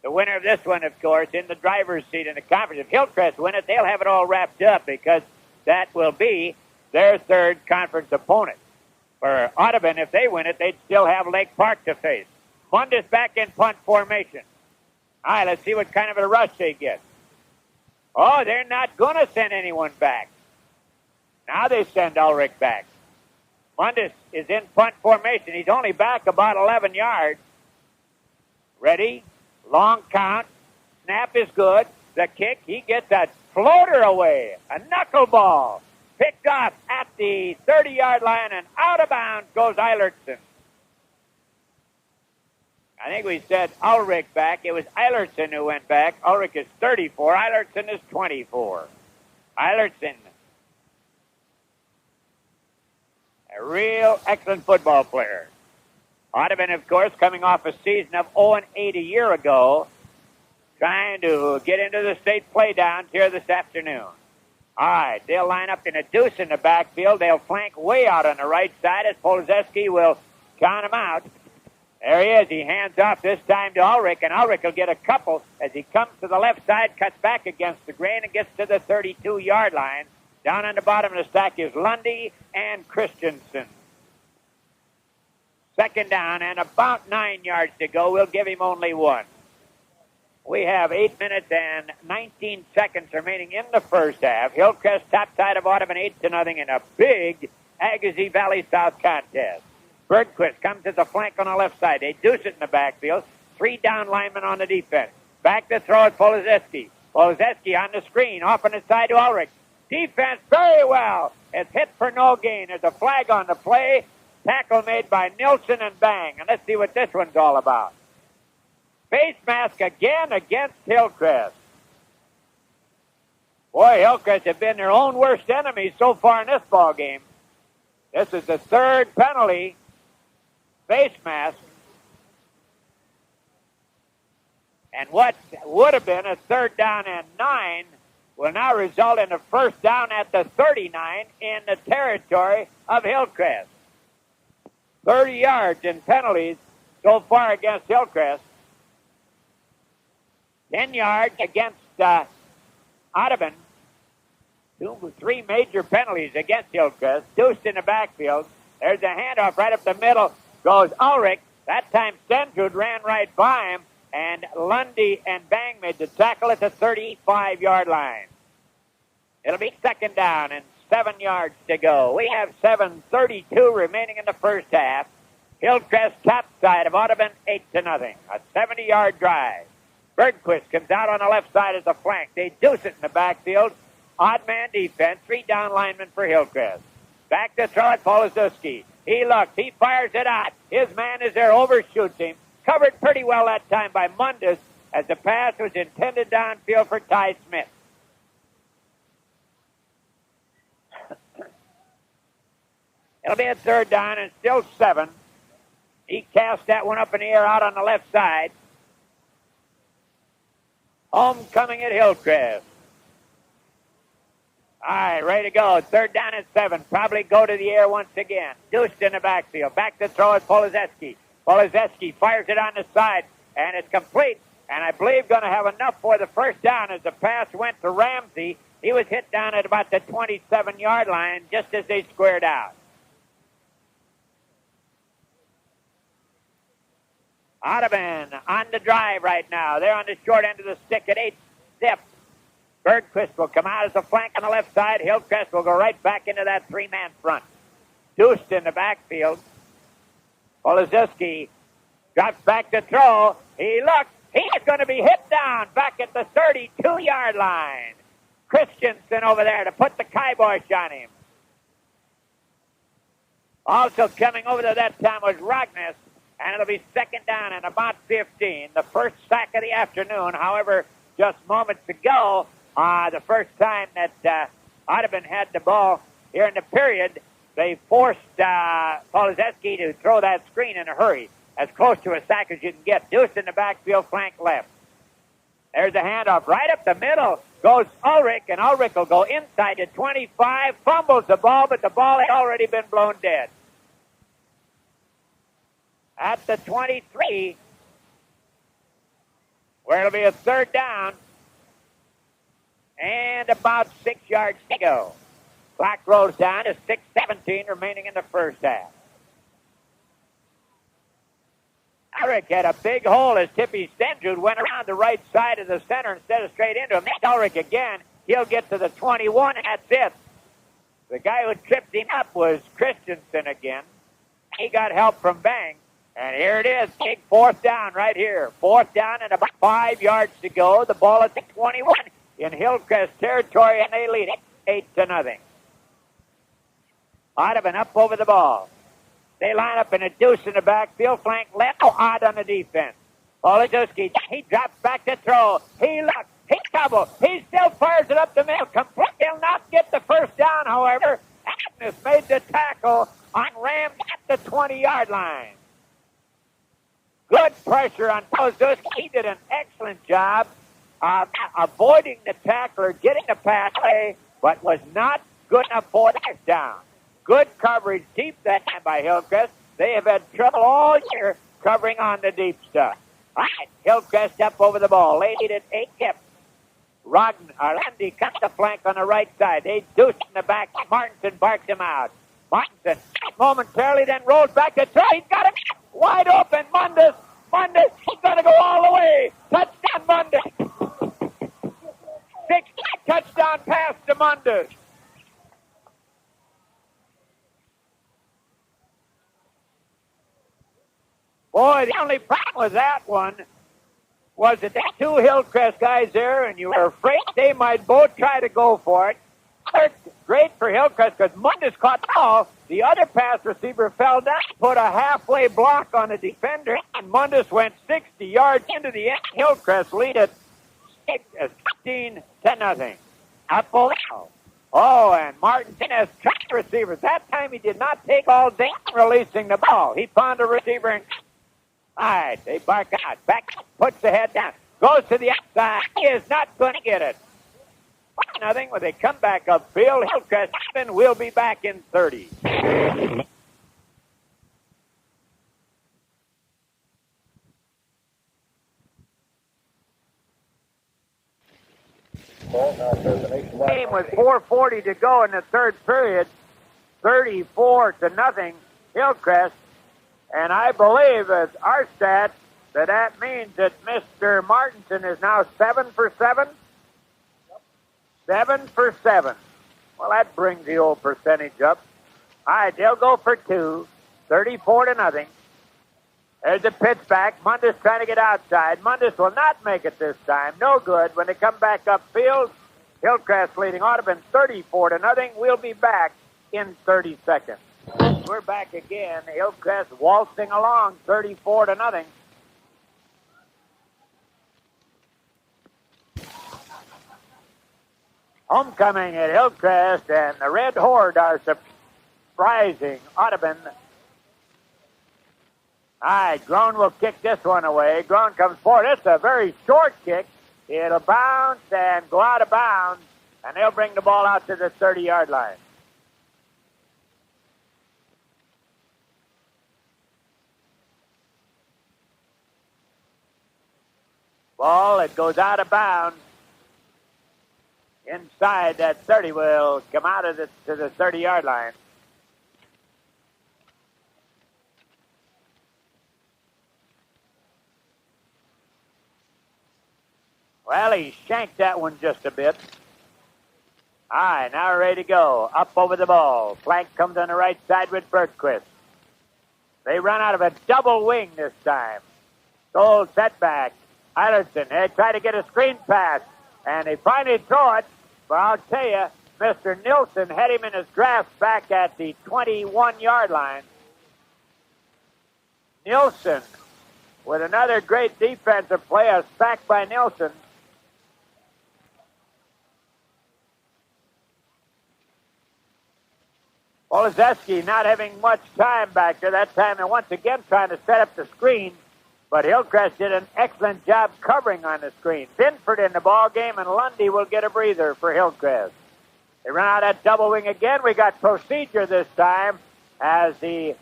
A: The winner of this one, of course, in the driver's seat in the conference. If Hillcrest win it, they'll have it all wrapped up because that will be their third conference opponent. For Audubon, if they win it, they'd still have Lake Park to face. Mundus back in punt formation. All right, let's see what kind of a rush they get. Oh, they're not going to send anyone back. Now they send Ulrich back. Mundus is in punt formation. He's only back about 11 yards. Ready? Long count. Snap is good. The kick, he gets a floater away. A knuckleball. Picked off at the 30-yard line and out of bounds goes Eilertson. I think we said Ulrich back. It was Eilertson who went back. Ulrich is 34. Eilertson is 24. Eilertson, a real excellent football player. Audubon, of course, coming off a season of 0-8 a year ago, trying to get into the state playdowns here this afternoon. All right, they'll line up in a deuce in the backfield. They'll flank way out on the right side as Polzeski will count him out. There he is. He hands off this time to Ulrich, and Ulrich will get a couple as he comes to the left side, cuts back against the grain, and gets to the 32-yard line. Down on the bottom of the stack is Lundy and Christensen. Second down and about 9 yards to go. We'll give him only one. We have 8 minutes and 19 seconds remaining in the first half. Hillcrest top side of Audubon 8-0 in a big Agassiz Valley South contest. Bergquist comes as a flank on the left side. They deuce it in the backfield. 3 down linemen on the defense. Back to throw at Polzeski. Polzeski on the screen, off on the side to Ulrich. Defense very well. It's hit for no gain. There's a flag on the play. Tackle made by Nilsson and Bang. And let's see what this one's all about. Face mask again against Hillcrest. Boy, Hillcrest have been their own worst enemies so far in this ball game. This is the third penalty. Face mask. And what would have been a third down and 9 will now result in a first down at the 39 in the territory of Hillcrest. 30 yards in penalties so far against Hillcrest. 10 yards against Audubon. 3 major penalties against Hillcrest. Deuced in the backfield. There's a handoff right up the middle. Goes Ulrich. That time Stentrud ran right by him. And Lundy and Bang made the tackle at the 35-yard line. It'll be second down and 7 yards to go. We have 7:32 remaining in the first half. Hillcrest top side of Audubon 8-0. A 70-yard drive. Bergquist comes out on the left side as a flank. They deuce it in the backfield. Odd man defense. 3 down linemen for Hillcrest. Back to throw at Polzeski. He looks. He fires it out. His man is there, overshoots him. Covered pretty well that time by Mundus as the pass was intended downfield for Ty Smith. It'll be a third down and still 7. He cast that one up in the air out on the left side. Homecoming at Hillcrest. All right, ready to go. Third down and 7. Probably go to the air once again. Deuced in the backfield. Back to throw at Polzeski. Polzeski fires it on the side, and it's complete. And I believe going to have enough for the first down as the pass went to Ramsey. He was hit down at about the 27-yard line just as they squared out. Audubon on the drive right now. They're on the short end of the stick at 8 steps. Bergquist will come out as a flank on the left side. Hillcrest will go right back into that 3-man front. Deuced in the backfield. Polzeski drops back to throw. He looks. He is going to be hit down back at the 32-yard line. Christensen over there to put the kibosh on him. Also coming over to that time was Rogness, and it'll be second down and about 15. The first sack of the afternoon. However, just moments ago, the first time that Audubon had the ball here in the period. They forced Polizewski to throw that screen in a hurry, as close to a sack as you can get. Deuce in the backfield, flank left. There's a handoff right up the middle. Goes Ulrich, and Ulrich will go inside to 25. Fumbles the ball, but the ball had already been blown dead. At the 23, where it'll be a third down, and about 6 yards to go. Clock rolls down to 6:17 remaining in the first half. Ulrich had a big hole as Tippy Stenjud went around the right side of the center instead of straight into him. That's Ulrich again. He'll get to the 21, and that's it. The guy who tripped him up was Christensen again. He got help from Bang. And here it is, big fourth down right here. Fourth down and about 5 yards to go. The ball at the 21 in Hillcrest territory, and they lead it 8-0. Audubon up over the ball. They line up in a deuce in the backfield, flank left. Oh, odd on the defense. Polizewski, he drops back to throw. He looks, he double. He still fires it up the middle. Complete. He'll not get the first down, however. Agnes made the tackle on Ram at the 20-yard line. Good pressure on Polizewski. He did an excellent job avoiding the tackler, getting the pass away, but was not good enough for that down. Good coverage deep that time by Hillcrest. They have had trouble all year covering on the deep stuff. All right, Hillcrest up over the ball. They lead at 8 tips. Landy cuts the flank on the right side. They deuce in the back. Martinson barks him out. Martinson momentarily then rolls back to throw. He's got it wide open. Mundus, he's going to go all the way. Touchdown, Mundus. 6 touchdown pass to Mundus. Boy, the only problem with that one was that there were 2 Hillcrest guys there, and you were afraid they might both try to go for it. Great for Hillcrest because Mundus caught the ball. The other pass receiver fell down, put a halfway block on the defender, and Mundus went 60 yards into the end. Hillcrest lead it 15-0. Up over. Oh, and Martinson has tracked receivers. That time he did not take all day releasing the ball. He found a receiver and all right, they bark out. Back, puts the head down. Goes to the outside. He is not going to get it. 1-0 when they come back upfield. Hillcrest will be back in 30. Game with 4:40 to go in the third period. 34-0 Hillcrest. And I believe, as our stats, that means that Mr. Martinson is now 7 for 7. 7 for 7. Well, that brings the old percentage up. All right, they'll go for 2. 34-0. There's a pitch back. Mundus trying to get outside. Mundus will not make it this time. No good. When they come back upfield, Hillcrest leading Audubon 34-0. We'll be back in 30 seconds. We're back again. Hillcrest waltzing along 34-0. Homecoming at Hillcrest, and the Red Horde are surprising Audubon. All right, Groen will kick this one away. Groen comes forward. It's a very short kick. It'll bounce and go out of bounds, and they'll bring the ball out to the 30-yard line. Ball, it goes out of bounds. Inside that 30 will come out of to the 30-yard line. Well, he shanked that one just a bit. All right, now we're ready to go. Up over the ball. Flank comes on the right side with Bergquist. They run out of a double wing this time. Goal setback. Eilertson, they try to get a screen pass, and they finally throw it. But I'll tell you, Mr. Nilsson had him in his grasp back at the 21-yard line. Nilsson with another great defensive play, a sack by Nilsson. Olszewski not having much time back there. That time they're once again trying to set up the screen, but Hillcrest did an excellent job covering on the screen. Binford in the ball game, and Lundy will get a breather for Hillcrest. They run out that double wing again. We got procedure this time as the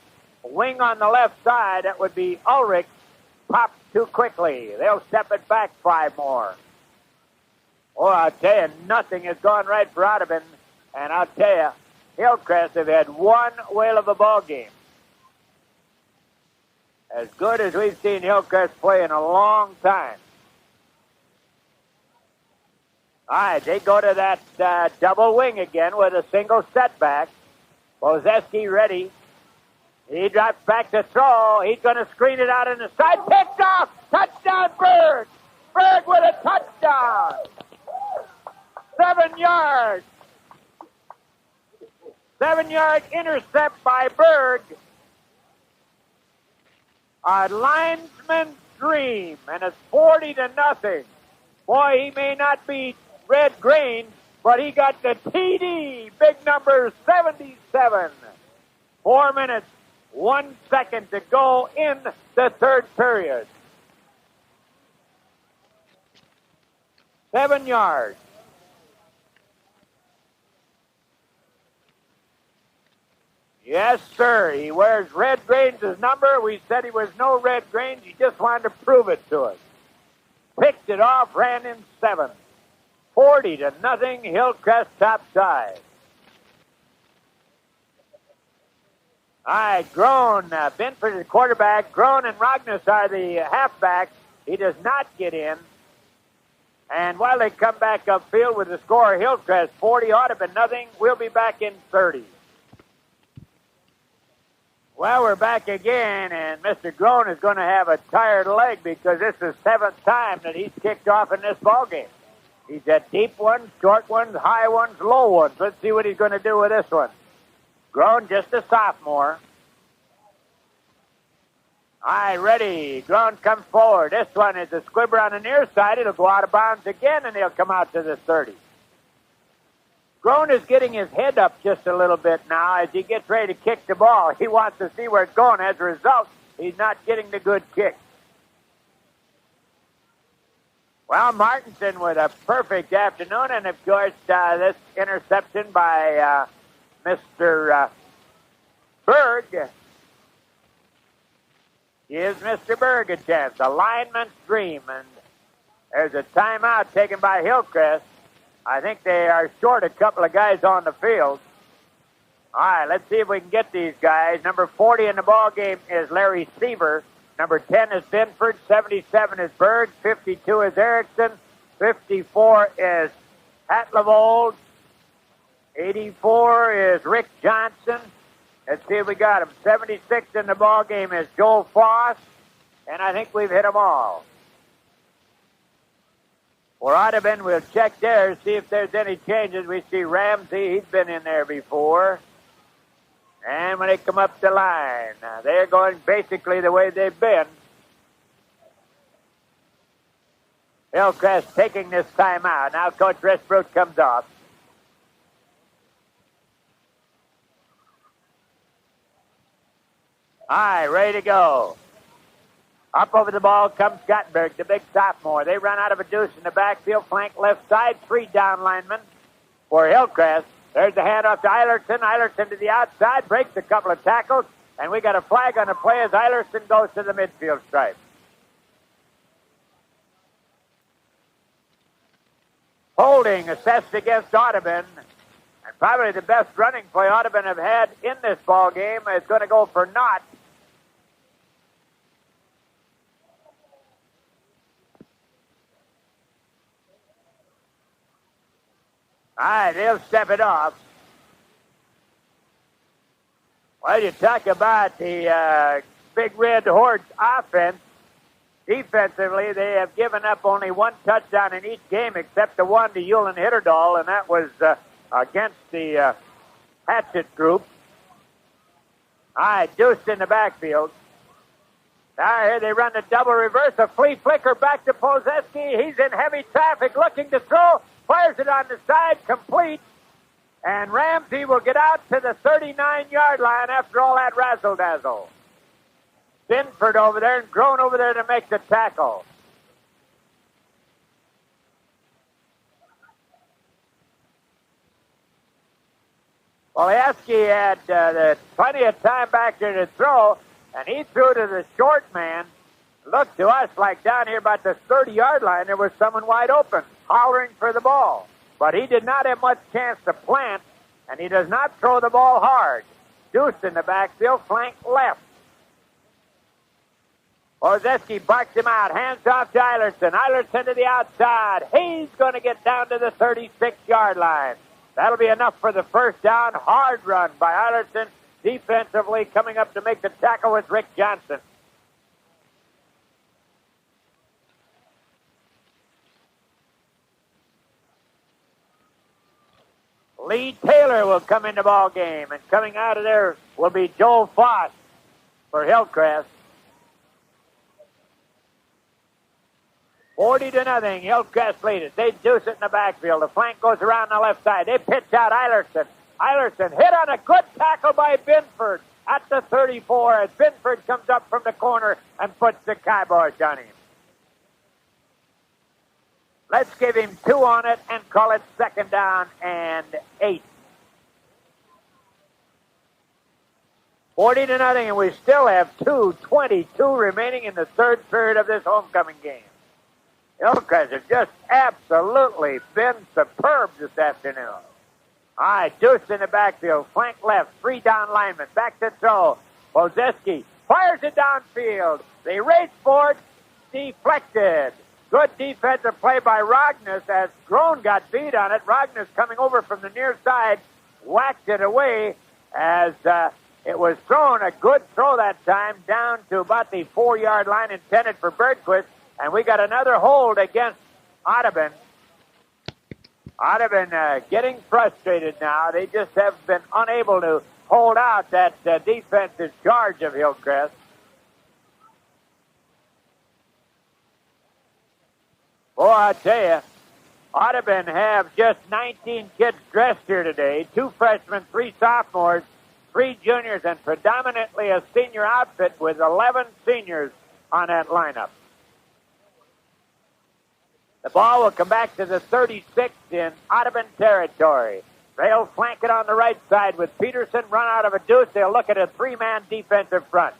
A: wing on the left side, that would be Ulrich, popped too quickly. They'll step it back 5 more. Oh, I'll tell you, nothing has gone right for Audubon, and I'll tell you, Hillcrest have had one whale of a ball game. As good as we've seen Hillcrest play in a long time. All right, they go to that double wing again with a single setback. Olszewski ready. He drops back to throw. He's going to screen it out on the side. Picked off. Touchdown, Berg. Berg with a touchdown. 7 yards. 7-yard intercept by Berg. A linesman's dream, and it's 40-0. Boy, he may not be Red Green, but he got the TD, big number 77. 4 minutes, 1 second to go in the third period. 7 yards. Yes, sir. He wears Red Grange as number. We said he was no Red Grange. He just wanted to prove it to us. Picked it off, ran in 7. 40-0, Hillcrest top side. All right, Groen, Binford is the quarterback. Groen and Rognus are the halfbacks. He does not get in. And while they come back upfield with the score, Hillcrest 40, Audubon nothing. We'll be back in 30. Well, we're back again, and Mr. Groen is going to have a tired leg because this is the 7th time that he's kicked off in this ballgame. He's had deep ones, short ones, high ones, low ones. Let's see what he's going to do with this one. Groen, just a sophomore. All right, ready. Groen comes forward. This one is a squibber on the near side. It'll go out of bounds again, and he'll come out to the 30. Groen is getting his head up just a little bit now as he gets ready to kick the ball. He wants to see where it's going. As a result, he's not getting the good kick. Well, Martinson with a perfect afternoon, and of course, this interception by Mr. Berg gives Mr. Berg a chance. A lineman's dream, and there's a timeout taken by Hillcrest. I think they are short a couple of guys on the field. All right, let's see if we can get these guys. Number 40 in the ball game is Larry Seaver. Number 10 is Binford. 77 is Berg. 52 is Erickson. 54 is Hatlevold. 84 is Rick Johnson. Let's see if we got him. 76 in the ball game is Joel Foss. And I think we've hit them all. For Audubon, we'll check there, see if there's any changes. We see Ramsey. He's been in there before. And when they come up the line, they're going basically the way they've been. Hillcrest taking this time out. Now Coach Resbrut comes off. All right, ready to go. Up over the ball comes Gottenberg, the big sophomore. They run out of a deuce in the backfield, flank left side, 3 down linemen for Hillcrest. There's the handoff to Eilertson. Eilertson to the outside, breaks a couple of tackles, and we got a flag on the play as Eilertson goes to the midfield stripe. Holding assessed against Audubon, and probably the best running play Audubon have had in this ball game is going to go for naught. All right, they'll step it off. Well, you talk about the Big Red Horde's offense. Defensively, they have given up only 1 touchdown in each game except the one to Ulen Hitterdal, and that was against the Hatchet group. All right, Deuce in the backfield. Now here they run the double reverse, a flea flicker back to Pozeski. He's in heavy traffic looking to throw. Fires it on the side, complete. And Ramsey will get out to the 39-yard line after all that razzle-dazzle. Binford over there and Grown over there to make the tackle. Polyaski had plenty of time back there to throw, and he threw to the short man. Looked to us like down here about the 30-yard line there was someone wide open, hollering for the ball. But he did not have much chance to plant, and he does not throw the ball hard. Deuce in the backfield, flank left. Ozeski barks him out, hands off to Eilertson. Eilertson to the outside. He's going to get down to the 36-yard line. That'll be enough for the first down. Hard run by Eilertson. Defensively coming up to make the tackle with Rick Johnson. Lee Taylor will come in the ball game, and coming out of there will be Joe Foss for Hillcrest. 40-0. Hillcrest lead it. They deuce it in the backfield. The flank goes around the left side. They pitch out Eilertson. Eilertson hit on a good tackle by Binford at the 34 as Binford comes up from the corner and puts the kibosh on him. Let's give him 2 on it and call it 2nd down and 8. 40-0, and we still have 2:22 remaining in the third period of this homecoming game. Hillcrest has just absolutely been superb this afternoon. All right, Deuce in the backfield, flank left, 3 down linemen, back to throw. Bozeski fires it downfield. They race for it, deflected. Good defensive play by Rognus as Grown got beat on it. Rognus coming over from the near side, whacked it away as it was thrown. A good throw that time down to about the 4-yard line intended for Bergquist. And we got another hold against Audubon. Audubon getting frustrated now. They just have been unable to hold out that defensive charge of Hillcrest. Boy, I tell you, Audubon have just 19 kids dressed here today. 2 freshmen, 3 sophomores, 3 juniors, and predominantly a senior outfit with 11 seniors on that lineup. The ball will come back to the 36 in Audubon territory. They'll flank it on the right side with Peterson run out of a deuce. They'll look at a 3-man defensive front.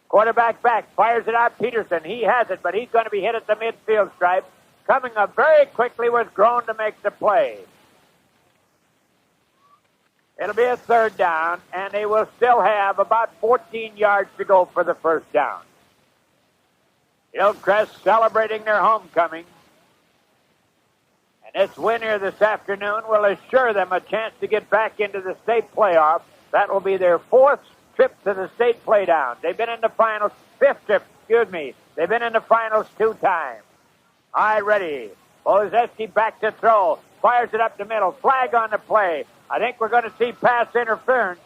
A: Quarterback back, fires it out. Peterson, he has it, but he's going to be hit at the midfield stripe. Coming up very quickly was Grown to make the play. It'll be a 3rd down, and they will still have about 14 yards to go for the first down. Hillcrest celebrating their homecoming. And this win here this afternoon will assure them a chance to get back into the state playoff. That will be their 4th trip to the state playdown. They've been in the finals, 5th trip, They've been in the finals 2 times. All right, ready. Bozeski back to throw. Fires it up the middle. Flag on the play. I think we're going to see pass interference.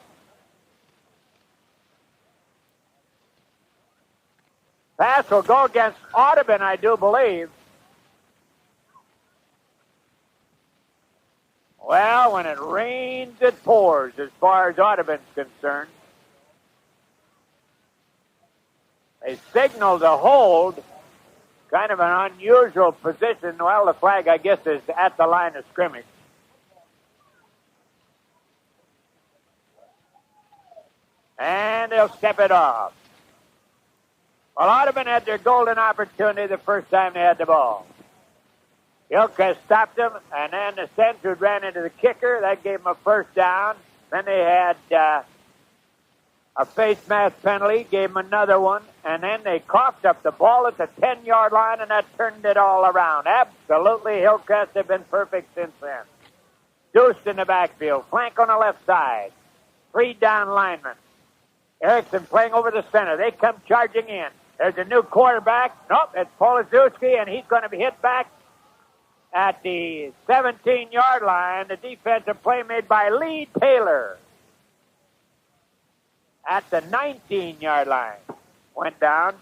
A: Pass will go against Audubon, I do believe. Well, when it rains, it pours as far as Audubon's concerned. They signaled a hold. Kind of an unusual position. Well, the flag, I guess, is at the line of scrimmage. And they'll step it off. Well, Audubon had their golden opportunity the first time they had the ball. Hillcrest stopped them, and then the Centroid ran into the kicker. That gave them a first down. Then they had a face mask penalty, gave them another one, and then they coughed up the ball at the 10-yard line, and that turned it all around. Absolutely, Hillcrest have been perfect since then. Deuce in the backfield, flank on the left side. 3 down linemen. Erickson playing over the center. They come charging in. There's a new quarterback. Nope, it's Polizewski, and he's going to be hit back at the 17-yard line. The defensive play made by Lee Taylor at the 19-yard line. Went down.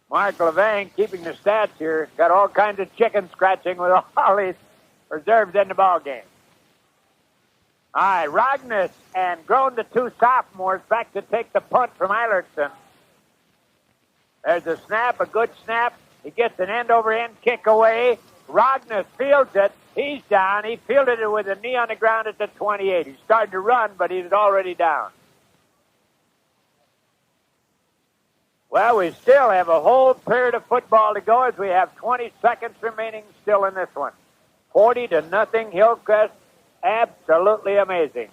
A: Mark Levang keeping the stats here. Got all kinds of chicken scratching with all these reserves in the ball game. All right, Rognus and Grown, the two sophomores, back to take the punt from Eilertson. There's a snap, a good snap. He gets an end-over-end kick away. Rognus fields it. He's down. He fielded it with a knee on the ground at the 28. He started to run, but he's already down. Well, we still have a whole period of football to go as we have 20 seconds remaining still in this one. 40-0, Hillcrest. Absolutely amazing.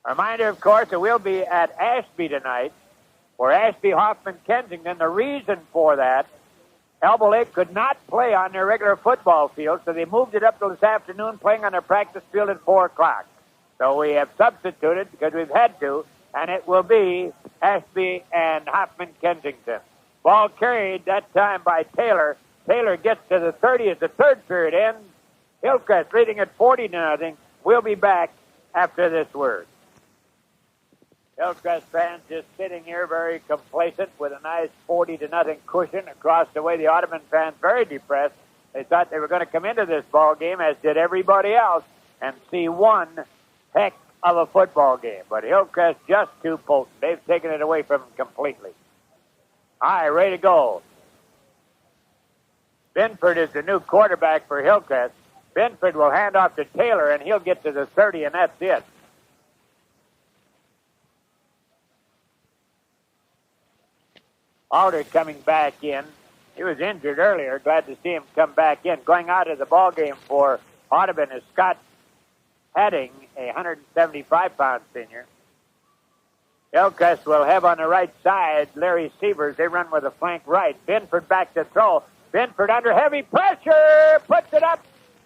A: A reminder, of course, that we'll be at Ashby tonight for Ashby Hoffman Kensington. The reason for that, Elbow Lake could not play on their regular football field, so they moved it up to this afternoon, playing on their practice field at 4 o'clock. So we have substituted because we've had to, and it will be Ashby and Hoffman Kensington. Ball carried that time by Taylor. Taylor gets to the 30 as the third period ends. Hillcrest leading at 40-0. We'll be back after this word. Hillcrest fans just sitting here very complacent with a nice 40-0 cushion across the way. The Audubon fans very depressed. They thought they were going to come into this ball game, as did everybody else, and see one heck of a football game. But Hillcrest just too potent. They've taken it away from them completely. All right, ready to go. Binford is the new quarterback for Hillcrest. Binford will hand off to Taylor, and he'll get to the 30, and that's it. Alder coming back in. He was injured earlier. Glad to see him come back in. Going out of the ball game for Audubon is Scott Hadding, a 175-pound senior. Hillcrest will have on the right side Larry Sievers. They run with a flank right. Binford back to throw. Binford under heavy pressure. Puts it up.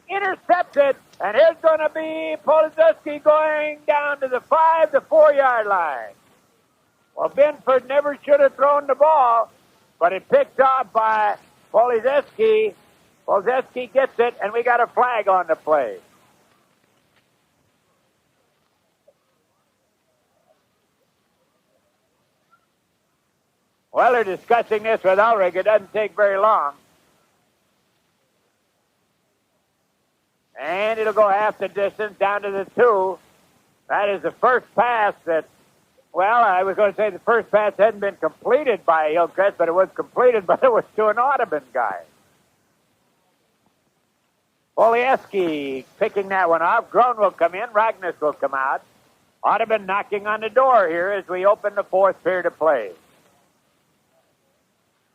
A: Intercepted. And here's going to be Polizeski going down to the 5 to 4 yard line. Well, Binford never should have thrown the ball, but it picked off by Polizeski. Polizeski gets it, and we got a flag on the play. Well, they're discussing this with Ulrich. It doesn't take very long. And it'll go half the distance down to the 2. That is the first pass that, well, I was going to say the first pass hadn't been completed by Hillcrest, but it was completed, but it was to an Audubon guy. Polieski picking that one off. Groen will come in. Rognus will come out. Audubon knocking on the door here as we open the fourth period of play.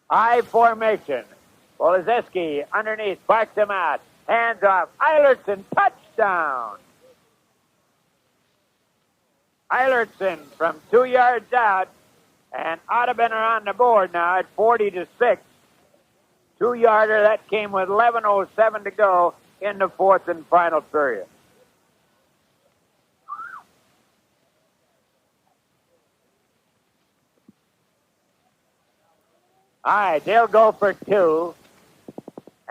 A: I formation. Polizeski underneath, barks him out. Hands off. Eilertson, touchdown. Eilertson from 2 yards out, and Audubon are on the board now at 40-6. 2-yarder, that came with 11:07 to go in the fourth and final period. All right, they'll go for 2.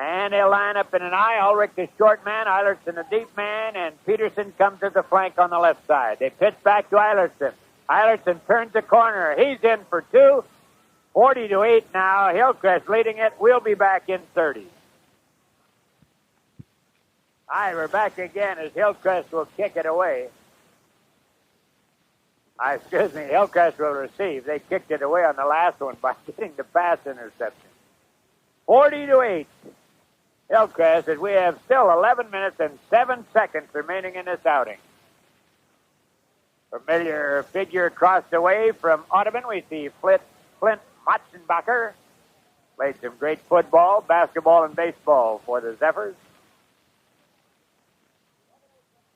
A: And they'll line up in an I. Ulrich, the short man, Eilertson, the deep man, and Peterson comes to the flank on the left side. They pitch back to Eilertson. Eilertson turns the corner. He's in for 2. 40-8 now. Hillcrest leading it. We'll be back in 30. All right, we're back again as Hillcrest will kick it away. Hillcrest will receive. They kicked it away on the last one by getting the pass interception. 40-8. Hillcrest, as we have still 11 minutes and 7 seconds remaining in this outing. Familiar figure across the way from Audubon. We see Flint Matzenbacher. Played some great football, basketball, and baseball for the Zephyrs.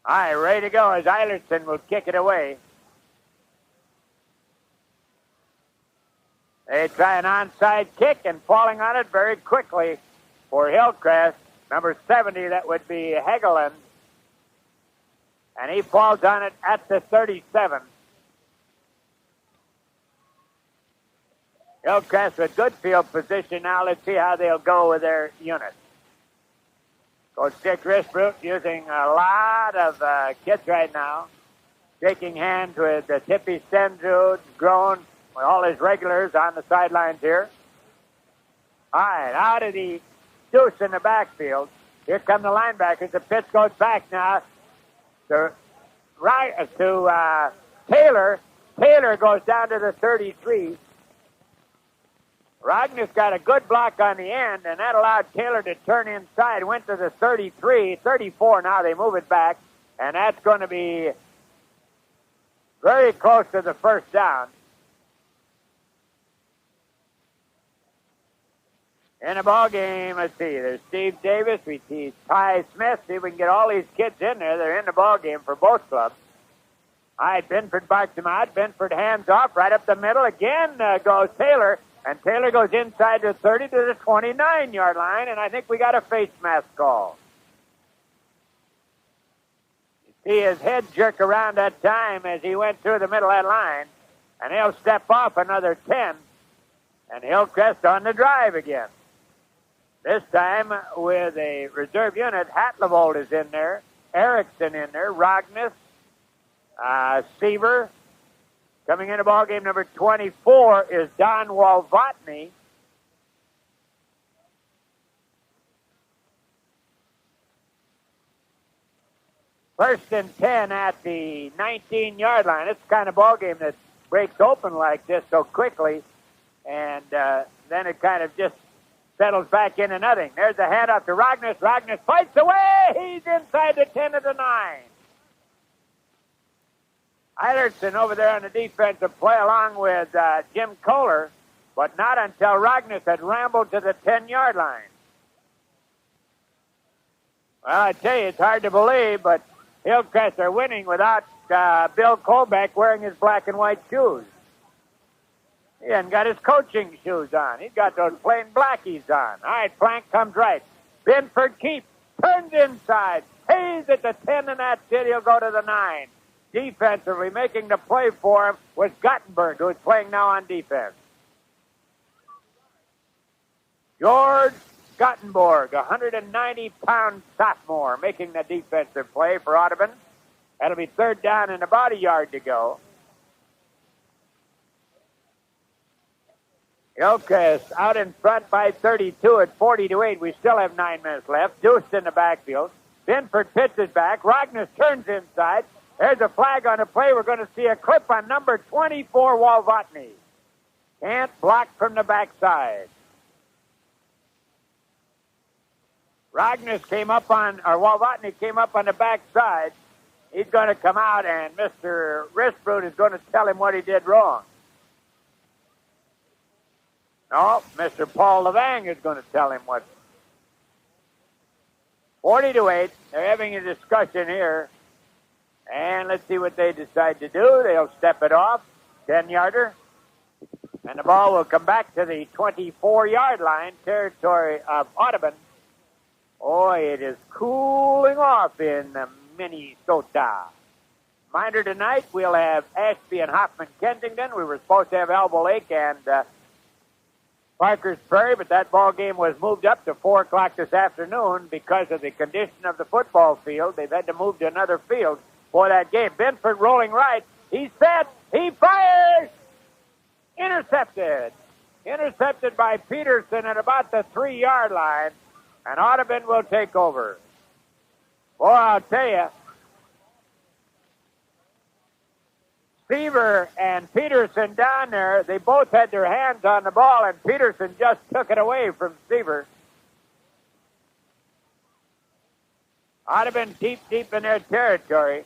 A: All right, ready to go as Eilertson will kick it away. They try an onside kick, and falling on it very quickly for Hillcrest, number 70, that would be Hegeland. And he falls on it at the 37. Hillcrest with good field position now. Let's see how they'll go with their unit. Coach Dick Risbrook using a lot of kids right now. Shaking hands with Tippy Stensrud, Groen, with all his regulars on the sidelines here. All right, out of the Deuce in the backfield. Here come the linebackers. The pitch goes back now to Taylor. Taylor goes down to the 33. Rognus got a good block on the end, and that allowed Taylor to turn inside. Went to the 33, 34 now. They move it back, and that's going to be very close to the first down. In the ball game, let's see, there's Steve Davis, we see Ty Smith. See if we can get all these kids in there. They're in the ball game for both clubs. All right, Benford barks him out. Benford hands off right up the middle. Again goes Taylor, and Taylor goes inside the 30 to the 29-yard line, and I think we got a face mask call. You see his head jerk around that time as he went through the middle of that line, and he'll step off another 10, and Hillcrest on the drive again. This time with a reserve unit. Hatlevold is in there. Erickson in there. Rognus. Seaver. Coming in the ball game, number 24 is Don Walvotny. First and 10 at the 19-yard line. It's the kind of ball game that breaks open like this so quickly, and then it kind of just settles back into nothing. There's a handoff to Rognus. Rognus fights away. He's inside the 10 of the 9. Eilertson over there on the defensive play along with Jim Kohler, but not until Rognus had rambled to the 10-yard line. Well, I tell you, it's hard to believe, but Hillcrest are winning without Bill Colbeck wearing his black and white shoes. He hasn't got his coaching shoes on. He's got those plain blackies on. All right, flank comes right. Binford keeps, turns inside. Hayes at the 10, and that's it. He'll go to the 9. Defensively, making the play for him was Guttenberg, who is playing now on defense. George Guttenberg, 190-pound sophomore, making the defensive play for Audubon. That'll be third down and about a yard to go. Hillcrest out in front by 32 at 40-8. We still have 9 minutes left. Deuce in the backfield. Binford pitches back. Rognus turns inside. There's a flag on the play. We're going to see a clip on number 24, Walvotny. Can't block from the backside. Walvotny came up on the backside. He's going to come out, and Mr. Risbrut is going to tell him what he did wrong. No, Mr. Paul Levang is going to tell him what. 40-8. They're having a discussion here. And let's see what they decide to do. They'll step it off. 10-yarder. And the ball will come back to the 24-yard line, territory of Audubon. Boy, it is cooling off in Minnesota. Reminder tonight, we'll have Ashby and Hoffman Kensington. We were supposed to have Elbow Lake and Parker's Prairie, but that ball game was moved up to 4 o'clock this afternoon because of the condition of the football field. They've had to move to another field for that game. Binford rolling right. He's set. He fires. Intercepted. Intercepted by Peterson at about the 3-yard line, and Audubon will take over. Boy, I'll tell you, Seaver and Peterson down there, they both had their hands on the ball, and Peterson just took it away from Seaver. Audubon deep in their territory.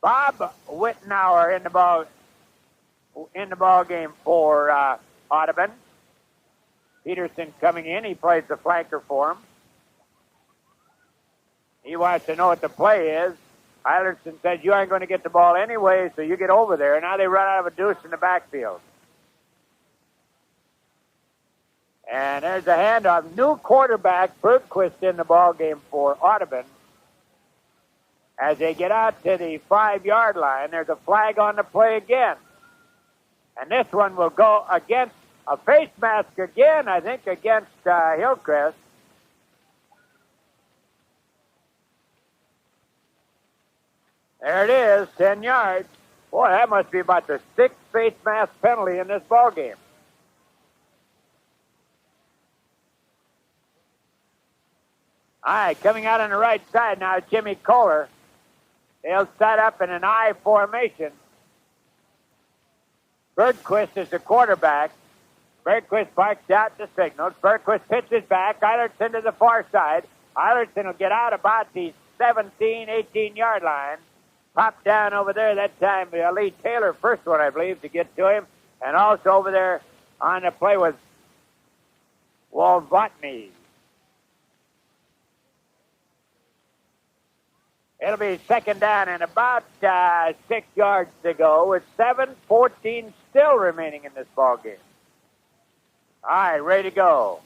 A: Bob Wittenauer in the ball game for Audubon. Peterson coming in. He plays the flanker for him. He wants to know what the play is. Eilertson says, you aren't going to get the ball anyway, so you get over there. Now they run out of a deuce in the backfield. And there's a handoff. New quarterback, Bergquist, in the ball game for Audubon. As they get out to the 5-yard line, there's a flag on the play again. And this one will go against a face mask again, I think, against Hillcrest. There it is, 10 yards. Boy, that must be about the 6th face mask penalty in this ball game. All right, coming out on the right side now, Jimmy Kohler. They'll set up in an I formation. Bergquist is the quarterback. Bergquist barks out the signals. Bergquist pitches back. Eilertson to the far side. Eilertson will get out about the 17, 18-yard line. Pop down over there. That time, Lee Taylor, first one, I believe, to get to him. And also over there on the play was Walvotny. It'll be second down and about 6 yards to go with 7:14 still remaining in this ball game. All right, ready to go.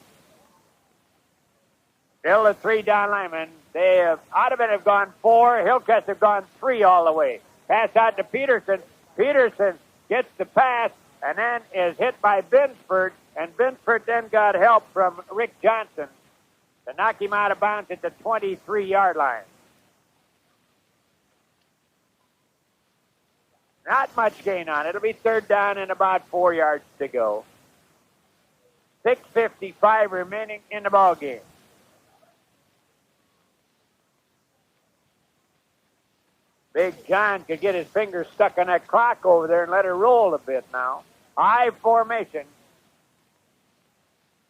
A: Still the 3 down linemen. Audubon have gone 4. Hillcrest have gone 3 all the way. Pass out to Peterson. Peterson gets the pass and then is hit by Binsford. And Binsford then got help from Rick Johnson to knock him out of bounds at the 23-yard line. Not much gain on it. It'll be third down and about 4 yards to go. 6:55 remaining in the ball game. Big John could get his fingers stuck on that clock over there and let her roll a bit now. I formation.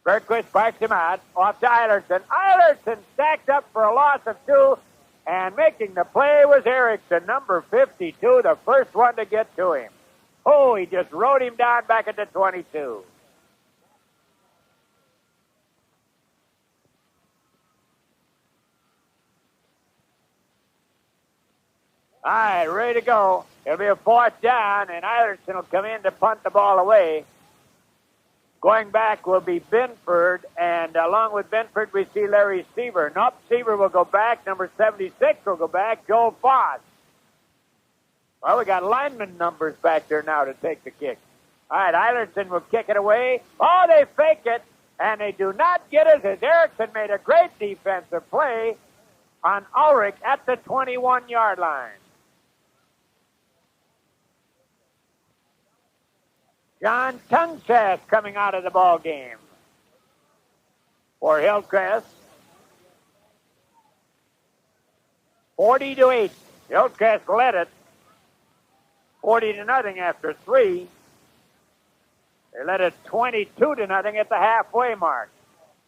A: Bergquist barks him out. Off to Eilertson. Eilertson stacked up for a loss of 2. And making the play was Erickson, number 52, the first one to get to him. Oh, he just rode him down back at the 22. All right, ready to go. It'll be a 4th down, and Eilertson will come in to punt the ball away. Going back will be Binford, and along with Binford, we see Larry Seaver. Nope, Seaver will go back. Number 76 will go back. Joe Foss. Well, we got lineman numbers back there now to take the kick. All right, Eilertson will kick it away. Oh, they fake it, and they do not get it as Erickson made a great defensive play on Ulrich at the 21-yard line. John Tungshas coming out of the ball game for Hillcrest. 40-8. Hillcrest led it 40-0 after 3. They led it 22-0 at the halfway mark.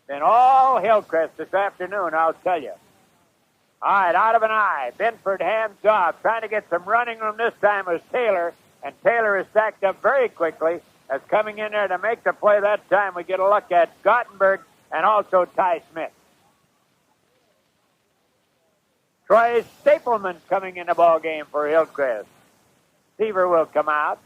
A: Then all Hillcrest this afternoon, I'll tell you. All right, out of an eye. Binford hands off. Trying to get some running room this time was Taylor. And Taylor is stacked up very quickly. As coming in there to make the play that time, we get a look at Gottenberg and also Ty Smith. Troy Stapleman coming in the ball game for Hillcrest. Seaver will come out.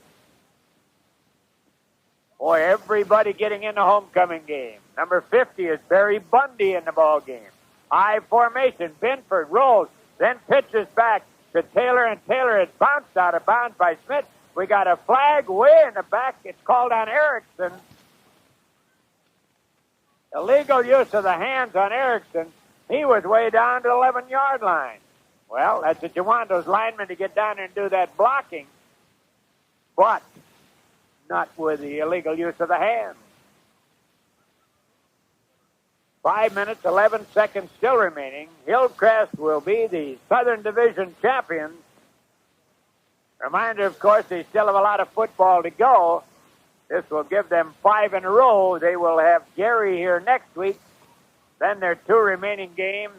A: Boy, everybody getting in the homecoming game. Number 50 is Barry Bundy in the ball game. I formation. Binford rolls, then pitches back to Taylor, and Taylor is bounced out of bounds by Smith. We got a flag way in the back. It's called on Erickson. Illegal use of the hands on Erickson. He was way down to the 11-yard line. Well, that's what you want, those linemen to get down there and do that blocking. But not with the illegal use of the hands. 5 minutes, 11 seconds still remaining. Hillcrest will be the Southern Division champions. Reminder, of course, they still have a lot of football to go. This will give them 5 in a row. They will have Gary here next week. Then their 2 remaining games,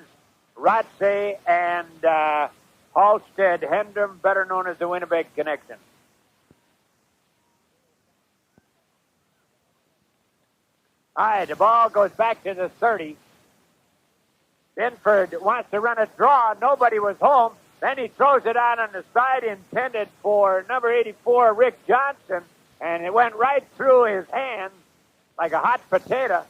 A: Rotsey and Halstead Hendrum, better known as the Winnipeg Connection. All right, the ball goes back to the 30. Binford wants to run a draw. Nobody was home. Then he throws it out on the side intended for number 84, Rick Johnson, and it went right through his hand like a hot potato.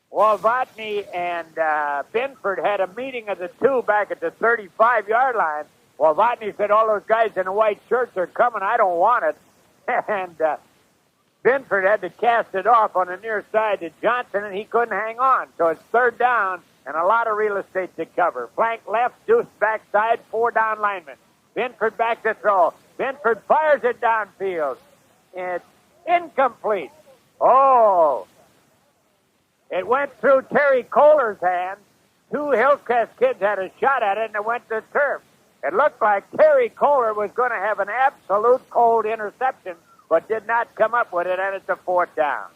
A: Walvotny and Binford had a meeting of the 2 back at the 35-yard line. Walvotny said, all those guys in the white shirts are coming. I don't want it. And Binford had to cast it off on the near side to Johnson, and he couldn't hang on. So it's 3rd down. And a lot of real estate to cover. Flank left, deuce backside, 4 down linemen. Binford back to throw. Binford fires it downfield. It's incomplete. Oh. It went through Terry Kohler's hand. Two Hillcrest kids had a shot at it, and it went to turf. It looked like Terry Kohler was going to have an absolute cold interception, but did not come up with it, and it's a 4th down.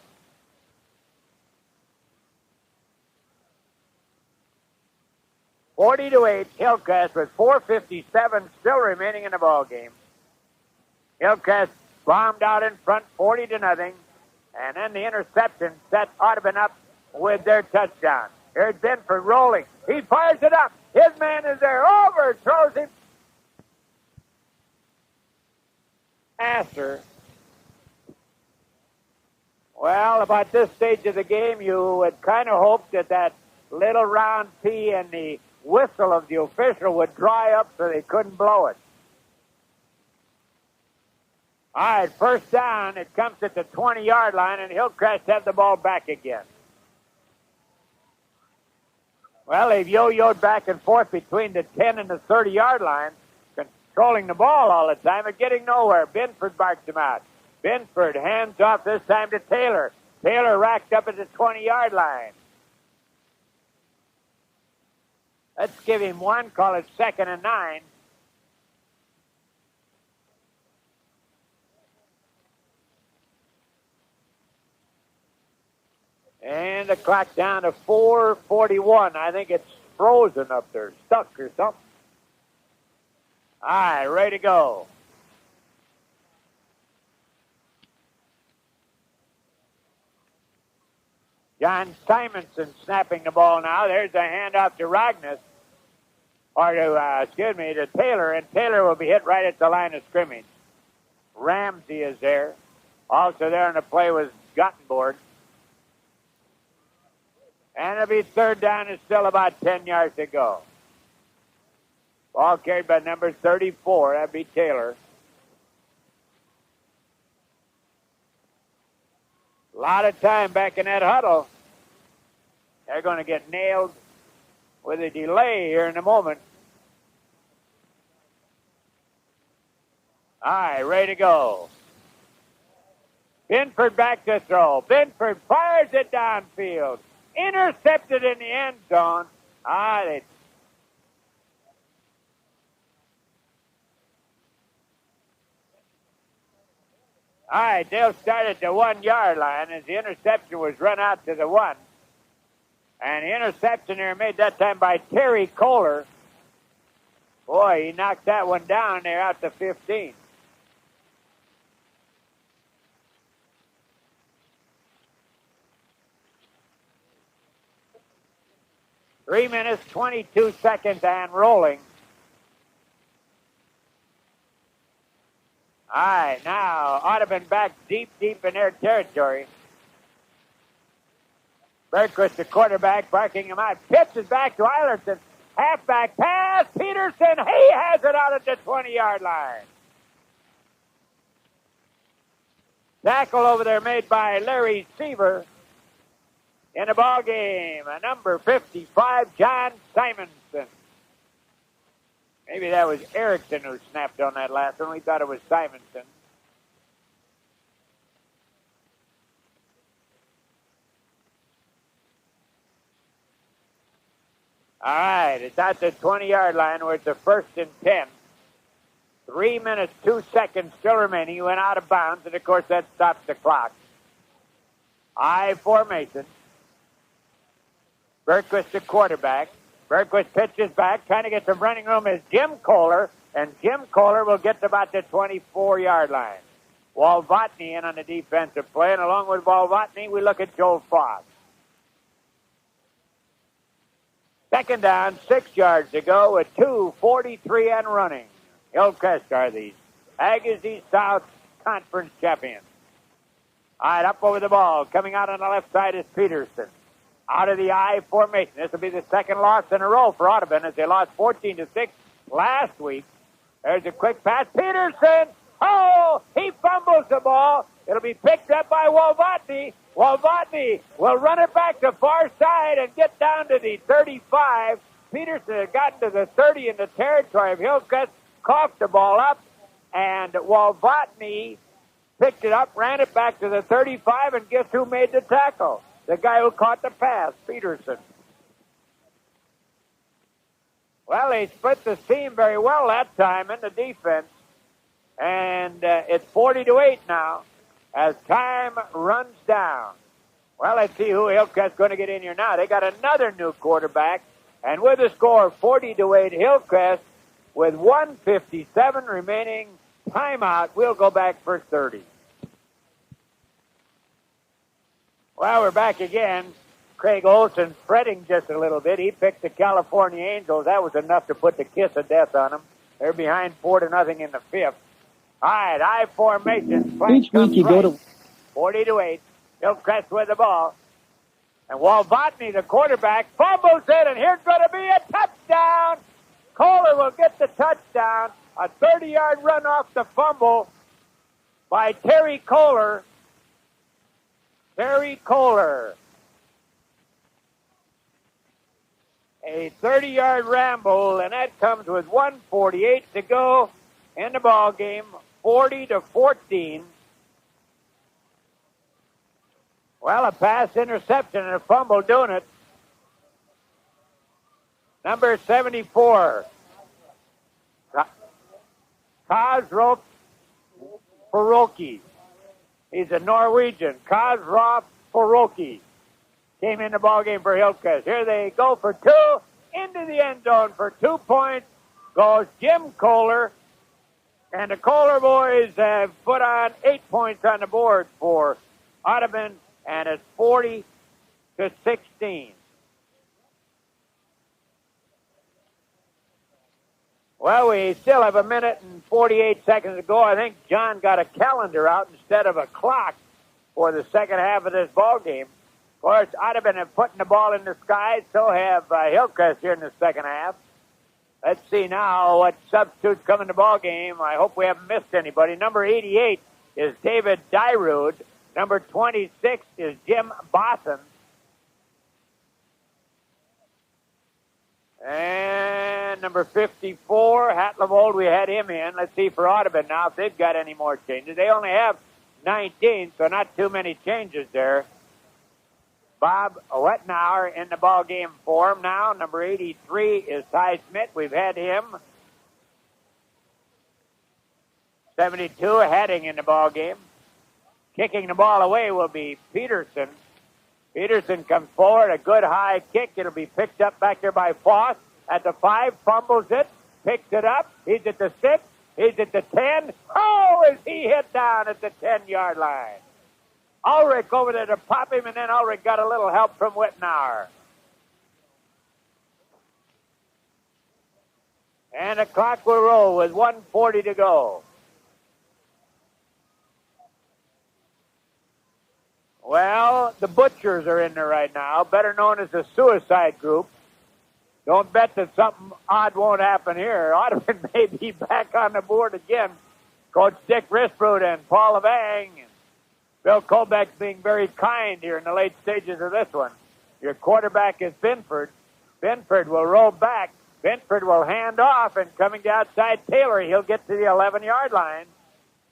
A: (40-8), Hillcrest with 4:57 still remaining in the ball game. Hillcrest bombed out in front, 40-0, and then the interception set Audubon up with their touchdown. Here's Binford rolling. He fires it up. His man is there. Overthrows him. Master. Well, about this stage of the game, you would kind of hope that that little round P and the whistle of the official would dry up so they couldn't blow it. All right, 1st down. It comes at the 20-yard line, and Hillcrest have the ball back again. Well, they've yo-yoed back and forth between the 10 and the 30-yard line, controlling the ball all the time and getting nowhere. Binford barks him out. Binford hands off this time to Taylor. Taylor racked up at the 20-yard line. Let's give him one, call it 2nd and 9. And the clock down to 4:41. I think it's frozen up there, stuck or something. All right, ready to go. John Simonson snapping the ball now. There's a handoff to Rognus, or to Taylor, and Taylor will be hit right at the line of scrimmage. Ramsey is there. Also there on the play was Gottenborg. And it'll be 3rd down and still about 10 yards to go. Ball carried by number 34. That'd be Taylor. A lot of time back in that huddle. They're going to get nailed with a delay here in a moment. All right, ready to go. Binford back to throw. Binford fires it downfield. Intercepted in the end zone. All right, they'll start at the 1-yard line as the interception was run out to the 1. And the interception there made that time by Terry Kohler. Boy, he knocked that one down there out to 15. Three minutes, 22 seconds and rolling. All right, now Audubon back deep in their territory. Berquist, the quarterback, barking him out. Pitches back to Eilerson. Halfback pass. Peterson, he has it out at the 20-yard line. Tackle over there made by Larry Seaver. In the ball game, a number 55, John Simonson. Maybe that was Erickson who snapped on that last one. We thought it was Simonson. All right, it's at the 20-yard line where it's a 1st and 10. 3 minutes, 2 seconds still remaining. He went out of bounds, and of course that stops the clock. I formation. Berquist, the quarterback. Berquist pitches back, trying to get some running room is Jim Kohler, and Jim Kohler will get to about the 24-yard line. Walvotny in on the defensive play, and along with Walvotny, we look at Joel Foss. 2nd down, 6 yards to go with 2:43 and running. Hillcrest are the Agassiz South Conference champions. All right, up over the ball. Coming out on the left side is Peterson. Out of the I formation. This will be the 2nd loss in a row for Audubon as they lost 14-6 last week. There's a quick pass. Peterson! Oh! He fumbles the ball. It'll be picked up by Walvotny. Walvotny will run it back to far side and get down to the 35. Peterson had gotten to the 30 in the territory of Hillcrest, coughed the ball up, and Walvotny picked it up, ran it back to the 35, and guess who made the tackle? the guy who caught the pass, Peterson. Well, they split the team very well that time in the defense. And it's 40-8 now as time runs down. Well, let's see who Hillcrest's going to get in here now. They got another new quarterback. And with the score 40-8, Hillcrest with 1:57 remaining timeout. We'll go back for 30. Well, we're back again. Craig Olson fretting just a little bit. He picked the California Angels. That was enough to put the kiss of death on them. They're behind 4-0 in the fifth. All right, I formation.
E: Each week you go to
A: 40-8. Hillcrest with the ball. And Walvotny, the quarterback, fumbles it, and here's going to be a touchdown. Kohler will get the touchdown. A 30-yard run off the fumble by Terry Kohler. Terry Kohler. A 30-yard ramble, and that comes with 1:48 to go in the ball game, 40-14. Well, a pass interception and a fumble doing it. Number 74, Kazrop Faroki. He's a Norwegian. Kazrop Faroki came in the ballgame for Hillcrest. Here they go for two. Into the end zone for 2 points goes Jim Kohler. And the Kohler boys have put on 8 points on the board for Audubon, and it's 40-16. Well, we still have 1:48 to go. I think John got a calendar out instead of a clock for the second half of this ball game. Of course, Audubon have putting the ball in the sky, so have Hillcrest here in the second half. Let's see now what substitutes come in the ball game. I hope we haven't missed anybody. Number 88 is David Dyrud. Number 26 is Jim Bosson. And number 54, Hatlevold, we had him in. Let's see for Audubon now if they've got any more changes. They only have 19, so not too many changes there. Bob Wettenauer in the ball game for him now. Number 83 is Ty Smith. We've had him. 72, Heading in the ball game. Kicking the ball away will be Peterson. Peterson comes forward, a good high kick. It'll be picked up back there by Foss at the 5, fumbles it, picks it up. He's at the 6, he's at the 10. Oh, is he hit down at the 10-yard line? Ulrich over there to pop him, and then Ulrich got a little help from Wittenauer. And the clock will roll with 1:40 to go. Well, the Butchers are in there right now, better known as the Suicide Group. Don't bet that something odd won't happen here. Audubon may be back on the board again. Coach Dick Risbrud and Paul Levang. Bill Kobeck's being very kind here in the late stages of this one. Your quarterback is Binford. Binford will roll back. Binford will hand off, and coming to outside Taylor, he'll get to the 11-yard line.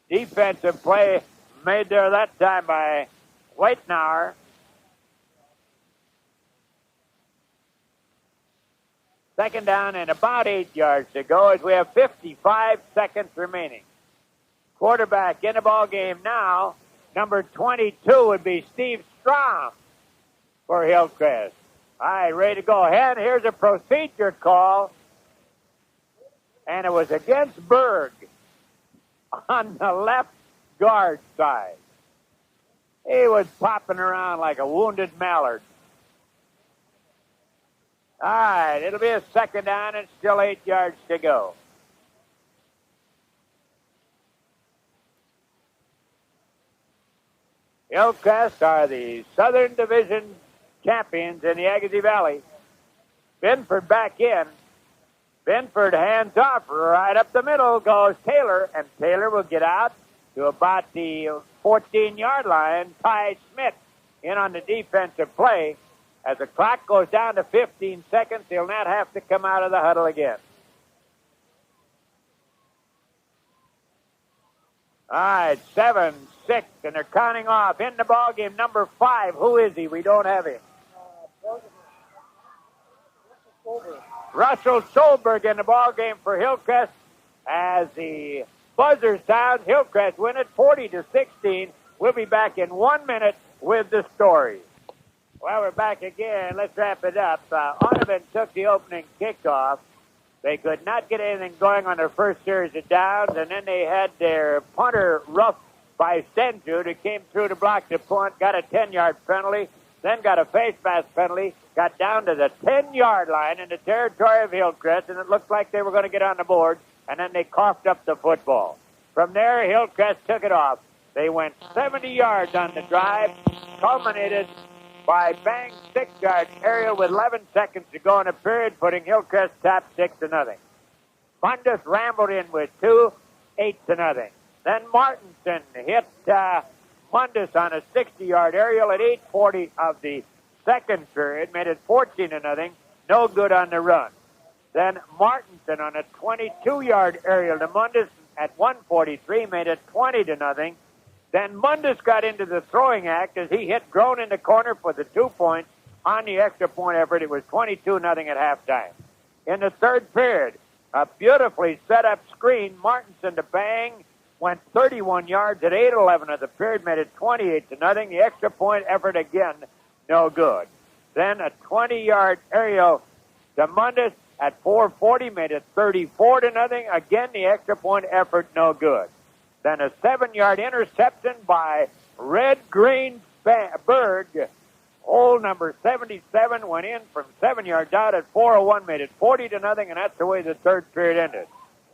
A: Defensive play made there that time by Wittenauer. Second down and about 8 yards to go as we have 55 seconds remaining. Quarterback in the ball game now. Number 22 would be Steve Strom for Hillcrest. All right, ready to go ahead. Here's a procedure call. And it was against Berg on the left guard side. He was popping around like a wounded mallard. All right, it'll be a second down and still 8 yards to go. Hillcrest are the Southern Division champions in the Agassiz Valley. Binford back in. Binford hands off. Right up the middle goes Taylor, and Taylor will get out to about the 14-yard line. Ty Smith in on the defensive play. As the clock goes down to 15 seconds, he'll not have to come out of the huddle again. All right, 7-6, and they're counting off. In the ball game, number 5. Who is he? We don't have him. Russell Solberg in the ball game for Hillcrest. As the buzzer sounds, Hillcrest win it 40-16. We'll be back in 1 minute with the story. Well, we're back again. Let's wrap it up. Audubon took the opening kickoff. They could not get anything going on their first series of downs, and then they had their punter roughed by Senju, who came through to block the punt, got a 10-yard penalty, then got a face mask penalty, got down to the 10-yard line in the territory of Hillcrest, and it looked like they were going to get on the board, and then they coughed up the football. From there, Hillcrest took it off. They went 70 yards on the drive, culminated by Bang's 6-yard aerial with 11 seconds to go in the period, putting Hillcrest top 6-0. Mundus rambled in with 2, 8-0. Then Martinson hit Mundus on a 60-yard aerial at 8:40 of the second period, made it 14-0. No good on the run. Then Martinson on a 22-yard aerial to Mundus at 1:43, made it 20-0. Then Mundus got into the throwing act as he hit Grown in the corner for the 2 points on the extra point effort. It was 22-0 at halftime. In the third period, a beautifully set up screen, Martinson to Bang, went 31 yards at 8:11 of the period, made it 28-0. The extra point effort again, no good. Then a 20-yard aerial to Mundus at 4:40, made it 34-0. Again, the extra point effort, no good. Then a 7-yard interception by Red Green Berg. Hole number 77 went in from 7 yards out at 4:01, made it 40-0, and that's the way the third period ended.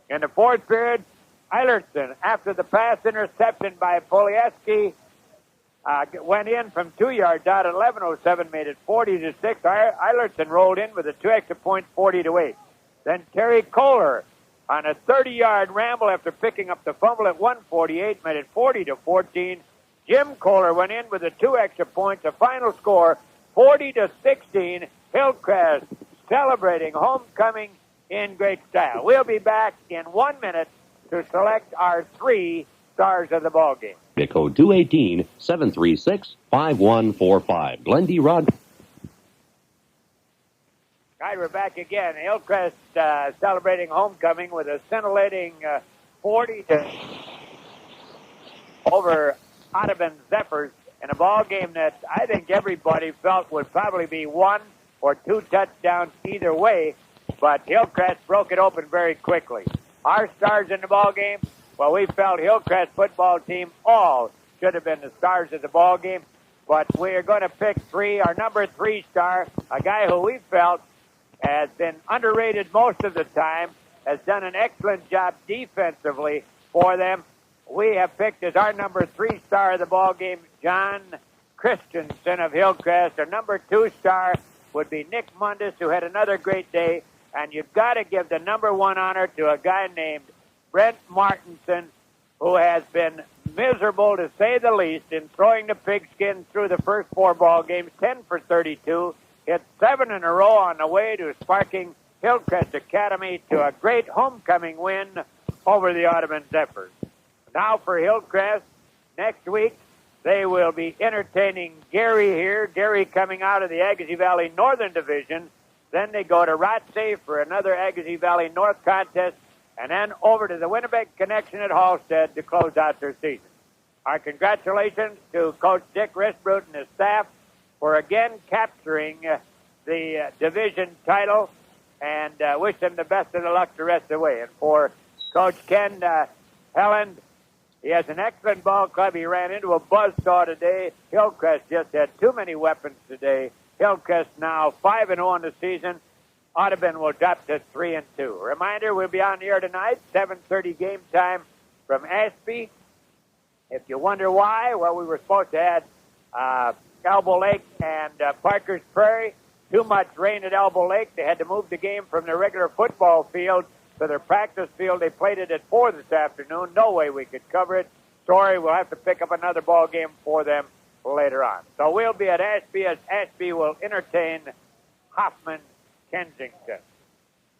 A: In the fourth period, Eilertson, after the pass interception by Polieski, went in from 2 yards out at 11:07, made it 40-6. Eilertson rolled in with a 2 extra points, 40-8. Then Terry Kohler on a 30-yard ramble after picking up the fumble at 1:48, made it 40-14. Jim Kohler went in with the 2 extra points. A final score, 40-16. Hillcrest celebrating homecoming in great style. We'll be back in 1 minute to select our 3 stars of the ball game.
E: Code 218-736-5145. Glenn D. Rod.
A: All right, we're back again. Hillcrest celebrating homecoming with a scintillating 40 over Audubon Zephyrs in a ball game that I think everybody felt would probably be 1 or 2 touchdowns either way, but Hillcrest broke it open very quickly. Our stars in the ball game, well, we felt Hillcrest football team all should have been the stars of the ball game, but we are going to pick 3. Our number 3 star, a guy who we felt has been underrated most of the time, has done an excellent job defensively for them. We have picked as our number 3 star of the ball game, John Christensen of Hillcrest. Our number 2 star would be Nick Mundus, who had another great day. And you've got to give the number 1 honor to a guy named Brent Martinson, who has been miserable, to say the least, in throwing the pigskin through the first 4 ball games, 10 for 32. Hit 7 in a row on the way to sparking Hillcrest Academy to a great homecoming win over the Audubon Zephyrs. Now for Hillcrest, next week they will be entertaining Gary here. Gary coming out of the Agassiz Valley Northern Division. Then they go to Rothsay for another Agassiz Valley North contest, and then over to the Winnipeg Connection at Halstead to close out their season. Our congratulations to Coach Dick Risbrut and his staff for again capturing the division title, and wish them the best of the luck the rest of the way. And for Coach Ken Helland, he has an excellent ball club. He ran into a buzzsaw today. Hillcrest just had too many weapons today. Hillcrest now 5-0 on the season. Audubon will drop to 3-2. Reminder, we'll be on the air tonight, 7:30 game time from Ashby. If you wonder why, well, we were supposed to have Elbow Lake and Parker's Prairie. Too much rain at Elbow Lake. They had to move the game from their regular football field to their practice field. They played it at 4 this afternoon. No way we could cover it. Sorry, we'll have to pick up another ball game for them later on. So we'll be at Ashby as Ashby will entertain Hoffman Kensington.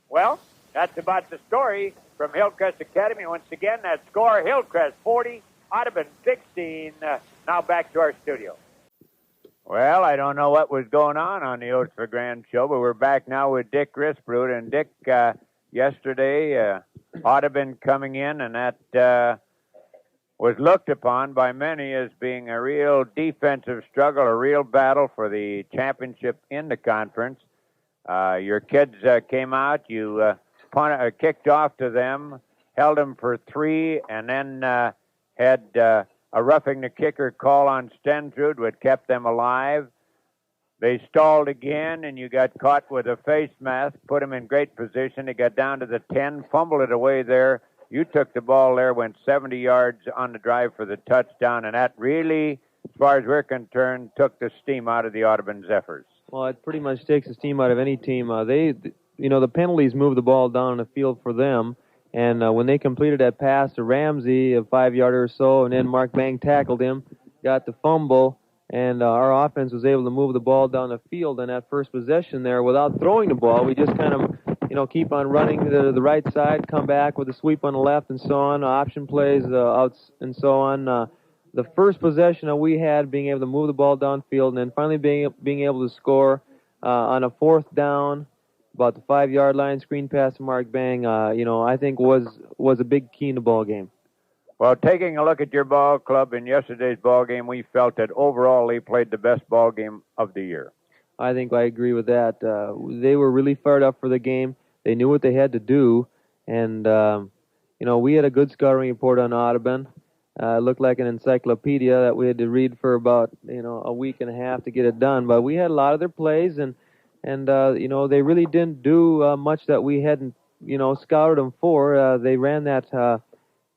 A: Well, That's about the story from Hillcrest Academy. Once again, that score, Hillcrest 40, Audubon 16. Now back to our studio. Well, I don't know what was going on the Oats LeGrand show, but we're back now with Dick Risbrud. And Dick, yesterday, Audubon coming in, and that was looked upon by many as being a real defensive struggle, a real battle for the championship in the conference. Your kids came out, you kicked off to them, held them for 3, and then had a roughing the kicker call on Stensrud, which kept them alive. They stalled again, and you got caught with a face mask, put them in great position. They got down to the 10, fumbled it away there. You took the ball there, went 70 yards on the drive for the touchdown, and that really, as far as we're concerned, took the steam out of the Audubon's efforts.
F: Well, it pretty much takes the steam out of any team. The penalties move the ball down the field for them, and when they completed that pass to Ramsey, a 5-yarder or so, and then Mark Bang tackled him, got the fumble, and our offense was able to move the ball down the field on that first possession there without throwing the ball. We just kind of keep on running to the right side, come back with a sweep on the left and so on, option plays, outs and so on. The first possession that we had, being able to move the ball downfield, and then finally being able to score on a 4th down, about the 5-yard line, screen pass to Mark Bang, I think was a big key in the ball game.
A: Well, taking a look at your ball club in yesterday's ball game, we felt that overall they played the best ball game of the year.
F: I think I agree with that. They were really fired up for the game. They knew what they had to do, and we had a good scouting report on Audubon. It looked like an encyclopedia that we had to read for about a week and a half to get it done. But we had a lot of their plays, and they really didn't do much that we hadn't scouted them for. They ran that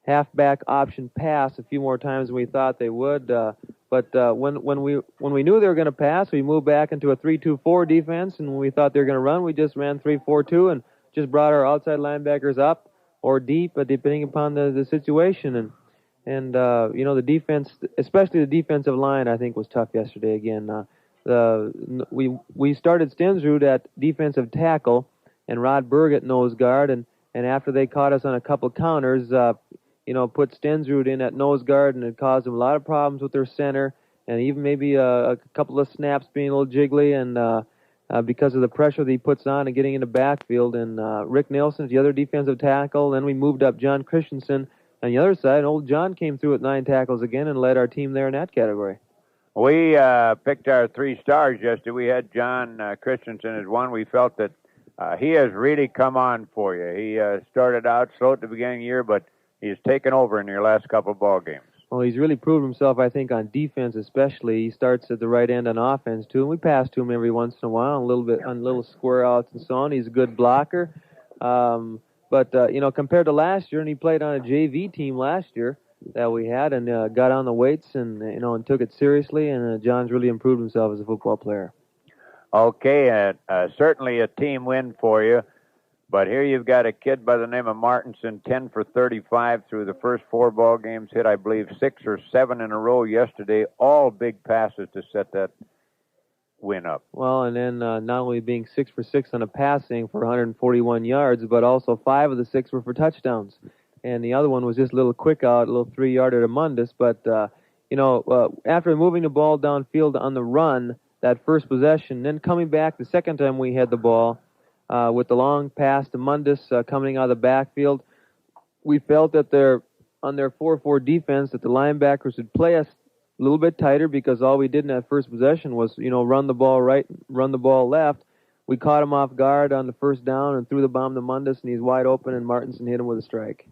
F: halfback option pass a few more times than we thought they would. But when we knew they were going to pass, we moved back into a 3-2-4 defense, and when we thought they were going to run, we just ran 3-4-2 and just brought our outside linebackers up or deep, depending upon the situation. And the defense, especially the defensive line, I think was tough yesterday again. We started Stensrud at defensive tackle and Rod Berg at nose guard, and after they caught us on a couple counters, put Stensrud in at nose guard, and it caused them a lot of problems with their center, and even maybe a couple of snaps being a little jiggly, and because of the pressure that he puts on and getting in the backfield. And Rick Nielsen's the other defensive tackle. Then we moved up John Christensen on the other side, and old John came through at 9 tackles again and led our team there in that category.
A: We picked our 3 stars yesterday. We had John Christensen as one. We felt that he has really come on for you. He started out slow at the beginning of the year, but he's taken over in your last couple of ball games.
F: Well, he's really proved himself, I think, on defense especially. He starts at the right end on offense, too, and we pass to him every once in a while, a little bit on little square outs and so on. He's a good blocker. But compared to last year, and he played on a JV team last year that we had, and got on the weights and took it seriously, and John's really improved himself as a football player.
A: Okay, certainly a team win for you. But here you've got a kid by the name of Martinson, 10 for 35 through the first 4 ball games, hit, I believe, 6 or 7 in a row yesterday, all big passes to set that win up.
F: Well, and then not only being 6 for 6 on a passing for 141 yards, but also 5 of the 6 were for touchdowns. And the other one was just a little quick out, a little 3-yarder to Mundus. But, after moving the ball downfield on the run, that first possession, then coming back the second time we had the ball, with the long pass to Mundus coming out of the backfield, we felt that on their 4-4 defense that the linebackers would play us a little bit tighter, because all we did in that first possession was, run the ball right, run the ball left. We caught him off guard on the first down and threw the bomb to Mundus, and he's wide open, and Martinson hit him with a strike.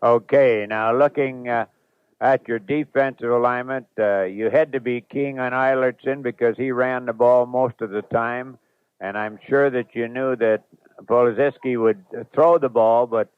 A: Okay, now looking at your defensive alignment, you had to be keying on Eilertson because he ran the ball most of the time. And I'm sure that you knew that Polizeski would throw the ball, but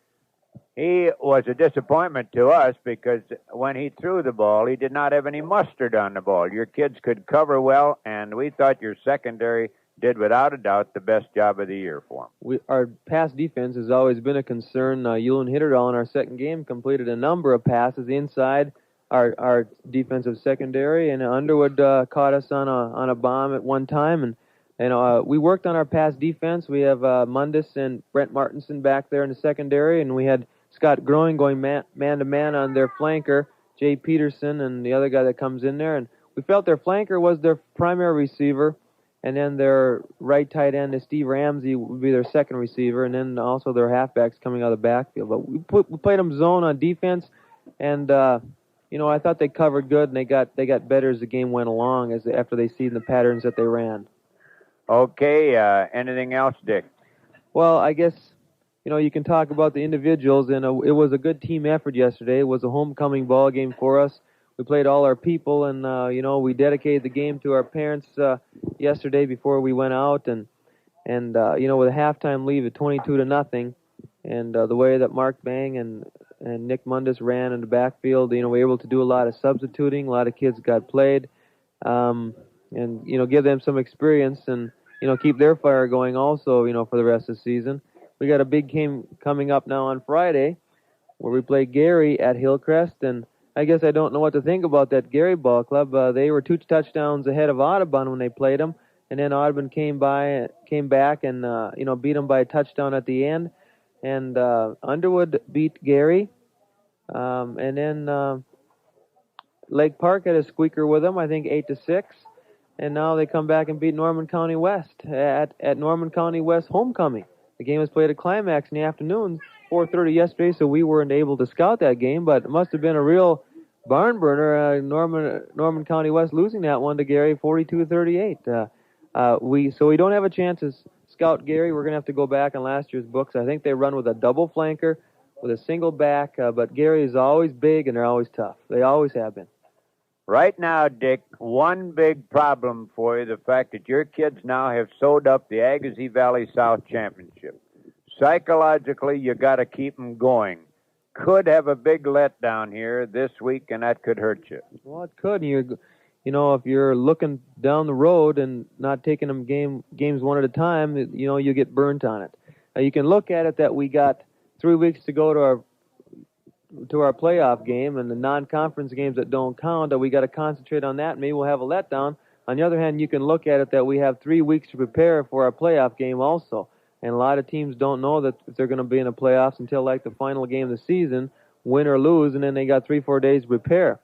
A: he was a disappointment to us because when he threw the ball, he did not have any mustard on the ball. Your kids could cover well, and we thought your secondary did, without a doubt, the best job of the year for him.
F: Our pass defense has always been a concern. Ewan Hitterdall in our second game completed a number of passes inside our defensive secondary, and Underwood caught us on a bomb at one time, and And we worked on our pass defense. We have Mundus and Brent Martinson back there in the secondary, and we had Scott Growing going man-to-man on their flanker, Jay Peterson, and the other guy that comes in there. And we felt their flanker was their primary receiver, and then their right tight end is Steve Ramsey would be their second receiver, and then also their halfbacks coming out of the backfield. But we played them zone on defense, and I thought they covered good, and they got better as the game went along after they seen the patterns that they ran.
G: Okay, anything else, Dick?
F: Well, I guess, you can talk about the individuals, and it was a good team effort yesterday. It was a homecoming ball game for us. We played all our people, and, we dedicated the game to our parents yesterday before we went out, and with a halftime lead at 22-0, and the way that Mark Bang and Nick Mundus ran in the backfield, we were able to do a lot of substituting. A lot of kids got played, and, give them some experience and, keep their fire going also, for the rest of the season. We got a big game coming up now on Friday where we play Gary at Hillcrest, and I guess I don't know what to think about that Gary ball club. They were 2 touchdowns ahead of Audubon when they played them, and then Audubon came back and, beat them by a touchdown at the end. And Underwood beat Gary, and then Lake Park had a squeaker with them, I think 8-6. And now they come back and beat Norman County West at Norman County West homecoming. The game was played at Climax in the afternoon, 4:30 yesterday, so we weren't able to scout that game, but it must have been a real barn burner. Norman County West losing that one to Gary 42-38. So we don't have a chance to scout Gary. We're going to have to go back on last year's books. I think they run with a double flanker with a single back, but Gary is always big and they're always tough. They always have been.
G: Right now, Dick, one big problem for you, the fact that your kids now have sewed up the Agassiz Valley South Championship. Psychologically, you got to keep them going. Could have a big letdown here this week, and that could hurt you.
F: Well, it could. If you're looking down the road and not taking them games one at a time, you get burnt on it. You can look at it that we got 3 weeks to go to our playoff game, and the non-conference games that don't count, that we got to concentrate on that. Maybe we'll have a letdown. On the other hand, you can look at it that we have 3 weeks to prepare for our playoff game also. And a lot of teams don't know that if they're going to be in the playoffs until like the final game of the season, win or lose, and then they got 3-4 days to prepare.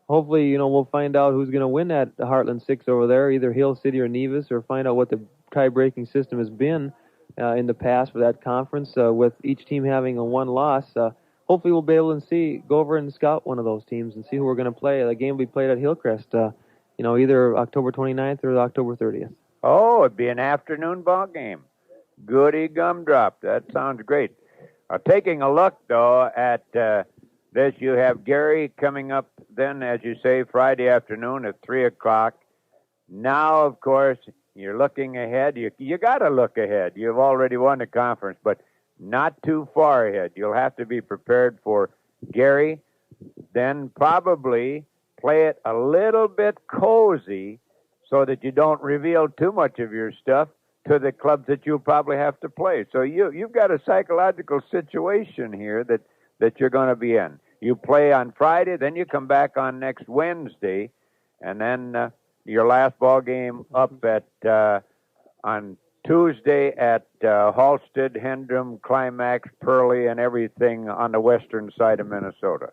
F: Hopefully, we'll find out who's going to win that Heartland 6 over there, either Hill City or Nevis, or find out what the tie-breaking system has been in the past for that conference, with each team having a one loss. Hopefully we'll be able to go over and scout one of those teams and see who we're going to play. The game will be played at Hillcrest, either October 29th or October 30th.
G: Oh, it'd be an afternoon ball game. Goody gumdrop. That sounds great. Taking a look, though, at this, you have Gary coming up then, as you say, Friday afternoon at 3 o'clock. Now, of course, you're looking ahead. You got to look ahead. You've already won the conference, but not too far ahead. You'll have to be prepared for Gary, then probably play it a little bit cozy so that you don't reveal too much of your stuff to the clubs that you'll probably have to play. So you've got a psychological situation here that you're going to be in. You play on Friday, then you come back on next Wednesday, and then your last ball game up on Tuesday at Halstead, Hendrum, Climax, Pearly, and everything on the western side of Minnesota.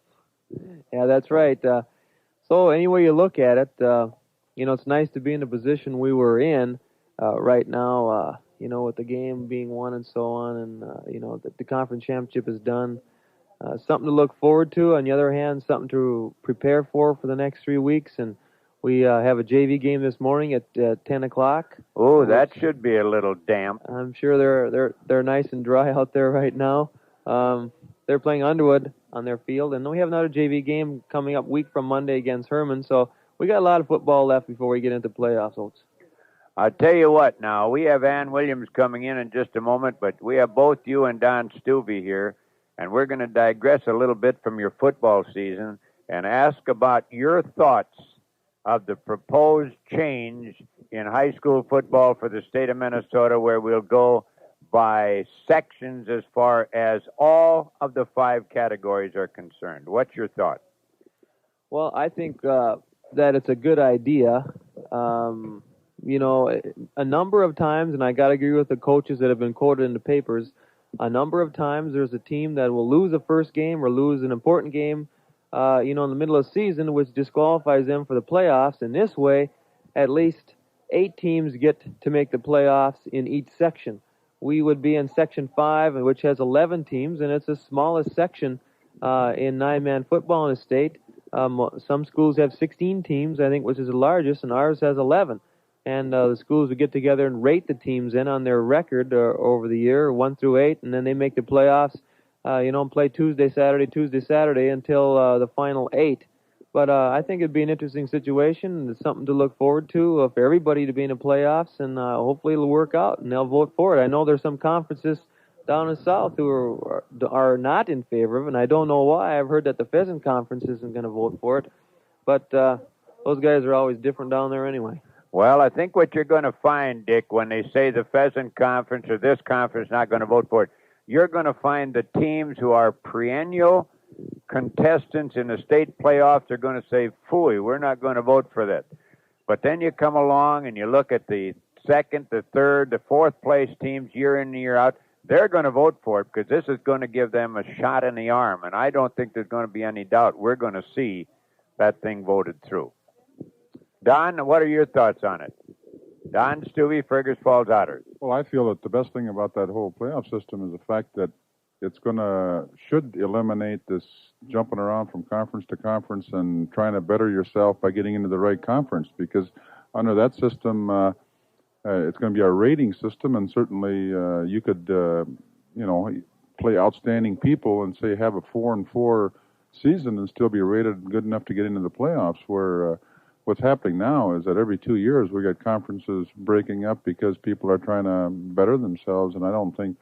F: Yeah, that's right. So any way you look at it, it's nice to be in the position we were in right now, with the game being won and so on, and, the conference championship is done. Something to look forward to. On the other hand, something to prepare for the next 3 weeks, and we have a JV game this morning at 10 o'clock.
G: Oh, that should be a little damp.
F: I'm sure they're nice and dry out there right now. They're playing Underwood on their field, and then we have another JV game coming up week from Monday against Herman. So we got a lot of football left before we get into playoffs, Oats.
G: I'll tell you what now, we have Ann Williams coming in just a moment, but we have both you and Don Stuvey here, and we're going to digress a little bit from your football season and ask about your thoughts of the proposed change in high school football for the state of Minnesota, where we'll go by sections as far as all of the 5 categories are concerned. What's your thought?
F: Well, I think that it's a good idea. a number of times, and I got to agree with the coaches that have been quoted in the papers, a number of times there's a team that will lose a first game or lose an important game, in the middle of the season, which disqualifies them for the playoffs. And this way, at least 8 teams get to make the playoffs in each section. We would be in Section 5, which has 11 teams, and it's the smallest section in 9-man football in the state. Some schools have 16 teams, I think, which is the largest, and ours has 11. And the schools would get together and rate the teams in on their record over the year, 1 through 8, and then they make the playoffs, play Tuesday, Saturday until the final 8. But I think it'd be an interesting situation, and it's something to look forward to for everybody to be in the playoffs, and hopefully it'll work out, and they'll vote for it. I know there's some conferences down in the South who are not in favor of it, and I don't know why. I've heard that the Pheasant Conference isn't going to vote for it, but those guys are always different down there anyway.
G: Well, I think what you're going to find, Dick, when they say the Pheasant Conference or this conference is not going to vote for it, you're going to find the teams who are perennial contestants in the state playoffs are going to say, phooey, we're not going to vote for that. But then you come along and you look at the second, the third, the fourth place teams year in and year out, they're going to vote for it because this is going to give them a shot in the arm. And I don't think there's going to be any doubt we're going to see that thing voted through. Don, what are your thoughts on it? Don Stuvey, Fergus Falls Otters.
H: Well, I feel that the best thing about that whole playoff system is the fact that it's should eliminate this jumping around from conference to conference and trying to better yourself by getting into the right conference, because under that system, it's going to be a rating system, and certainly you could, play outstanding people and say have a 4-4 season and still be rated good enough to get into the playoffs, where what's happening now is that every 2 years we get conferences breaking up because people are trying to better themselves, and I don't think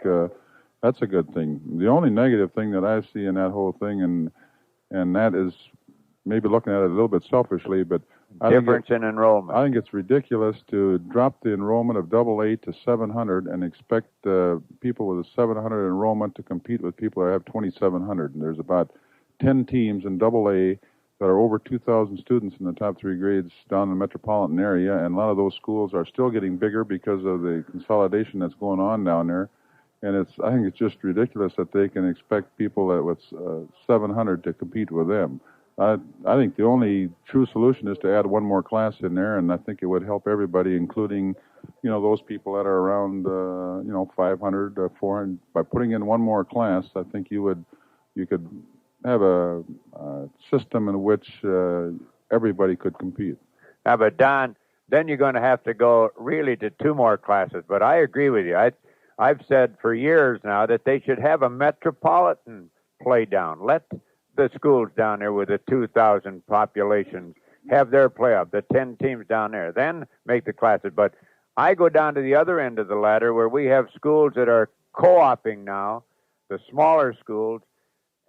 H: that's a good thing. The only negative thing that I see in that whole thing, and that is maybe looking at it a little bit selfishly, but
G: difference in enrollment.
H: I think it's ridiculous to drop the enrollment of AA to 700 and expect people with a 700 enrollment to compete with people that have 2,700. And there's about 10 teams in AA that are over 2,000 students in the top 3 grades down in the metropolitan area, and a lot of those schools are still getting bigger because of the consolidation that's going on down there. And I think it's just ridiculous that they can expect people with 700 to compete with them. I think the only true solution is to add one more class in there, and I think it would help everybody, including, those people that are around, 500, 400. By putting in one more class, I think you could have a system in which everybody could compete.
G: Yeah, but Don, then you're going to have to go really to 2 more classes. But I agree with you. I've said for years now that they should have a metropolitan play down. Let the schools down there with the 2,000 populations have their playoff, the 10 teams down there, then make the classes. But I go down to the other end of the ladder where we have schools that are co-oping now, the smaller schools,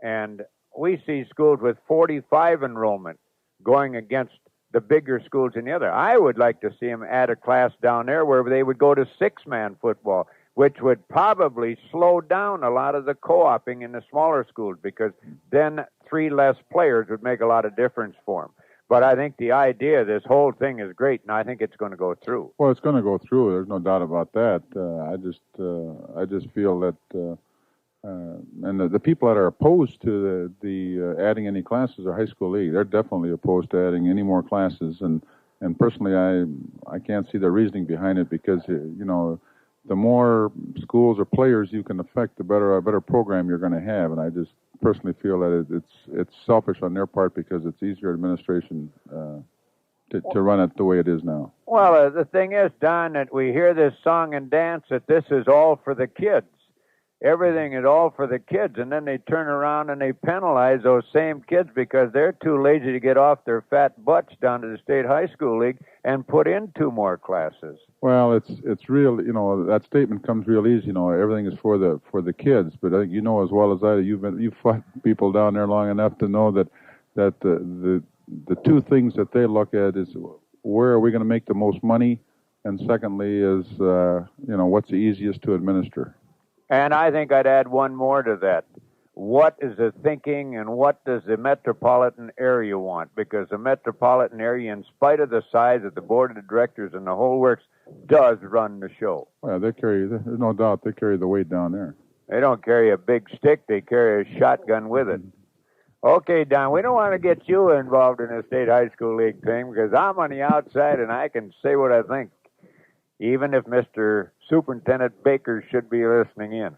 G: and we see schools with 45 enrollment going against the bigger schools in the other. I would like to see them add a class down there where they would go to 6-man football, which would probably slow down a lot of the co-oping in the smaller schools, because then 3 less players would make a lot of difference for them. But I think the idea of this whole thing is great, and I think it's going to go through.
H: Well, it's going to go through. There's no doubt about that. I just feel that, and the people that are opposed to the adding any classes are high school league. They're definitely opposed to adding any more classes, and personally, I can't see the reasoning behind it, because the more schools or players you can affect, the better program you're going to have. And I just personally feel that it's selfish on their part, because it's easier administration to run it the way it is now.
G: Well, the thing is, Don, that we hear this song and dance that this is all for the kids. Everything is all for the kids, and then they turn around and they penalize those same kids because they're too lazy to get off their fat butts down to the state high school league and put in 2 more classes.
H: Well, it's real. That statement comes real easy. Everything is for the kids. But I think as well as I do, you've fought people down there long enough to know that the 2 things that they look at is where are we going to make the most money, and secondly is what's the easiest to administer.
G: And I think I'd add one more to that. what is the thinking and what does the metropolitan area want? Because the metropolitan area, in spite of the size of the board of directors and the whole works, does run the show.
H: Well, there's no doubt they carry the weight down there.
G: They don't carry a big stick, they carry a shotgun with it. Okay, Don, we don't want to get you involved in the State High School League thing because I'm on the outside and I can say what I think, even if Mr. Superintendent Baker should be listening in.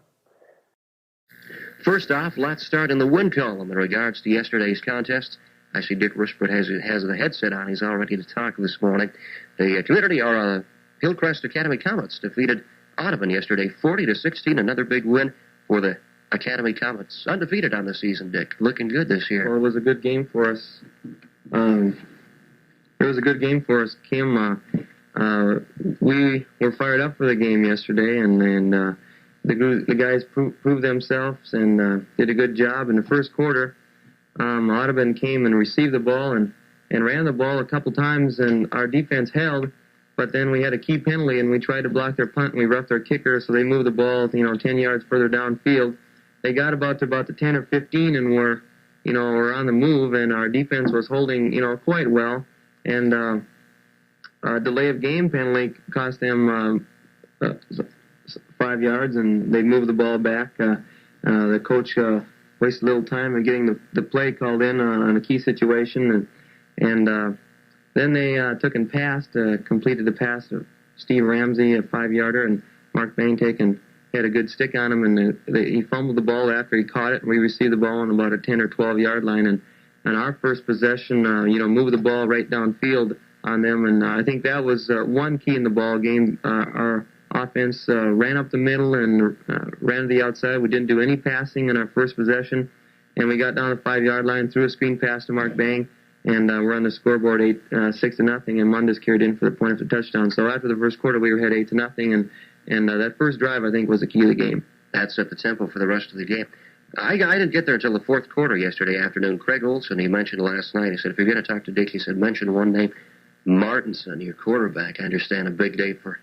E: First off, let's start in the win column in regards to yesterday's contest. I see Dick Rushford has the headset on. He's all ready to talk this morning. The community, or Hillcrest Academy Comets, defeated Audubon yesterday, 40-16. Another big win for the Academy Comets. Undefeated on the season, Dick. Looking good this year.
B: Well, it was a good game for us. Kim. We were fired up for the game yesterday, and the guys proved themselves and did a good job. In the first quarter, Audubon came and received the ball and ran the ball a couple times, and our defense held. But then we had a key penalty, and we tried to block their punt, and we roughed their kicker, so they moved the ball, 10 yards further downfield. They got about the 10 or 15, and were on the move, and our defense was holding, quite well. And a delay of game penalty cost them 5 yards, and they moved the ball back. The coach wasted a little time in getting the play called in on a key situation, and then they took and passed, completed the pass of Steve Ramsey, a 5-yarder, and Mark Baintaken had a good stick on him, and he fumbled the ball after he caught it, and we received the ball on about a 10 or 12-yard line, and our first possession, moved the ball right downfield on them, and I think that was one key in the ball game. Our offense ran up the middle and ran to the outside. We didn't do any passing in our first possession, and we got down the 5-yard line, threw a screen pass to Mark Bang, and we're on the scoreboard 6-0, and Mundus carried in for the point after touchdown. So after the first quarter, we were ahead 8-0, and that first drive, I think, was the key to the game.
E: That set the tempo for the rest of the game. I didn't get there until the fourth quarter yesterday afternoon. Craig Olson, he mentioned last night, he said, if you're going to talk to Dick, he said, mention one name, Martinson, your quarterback. I understand a big day for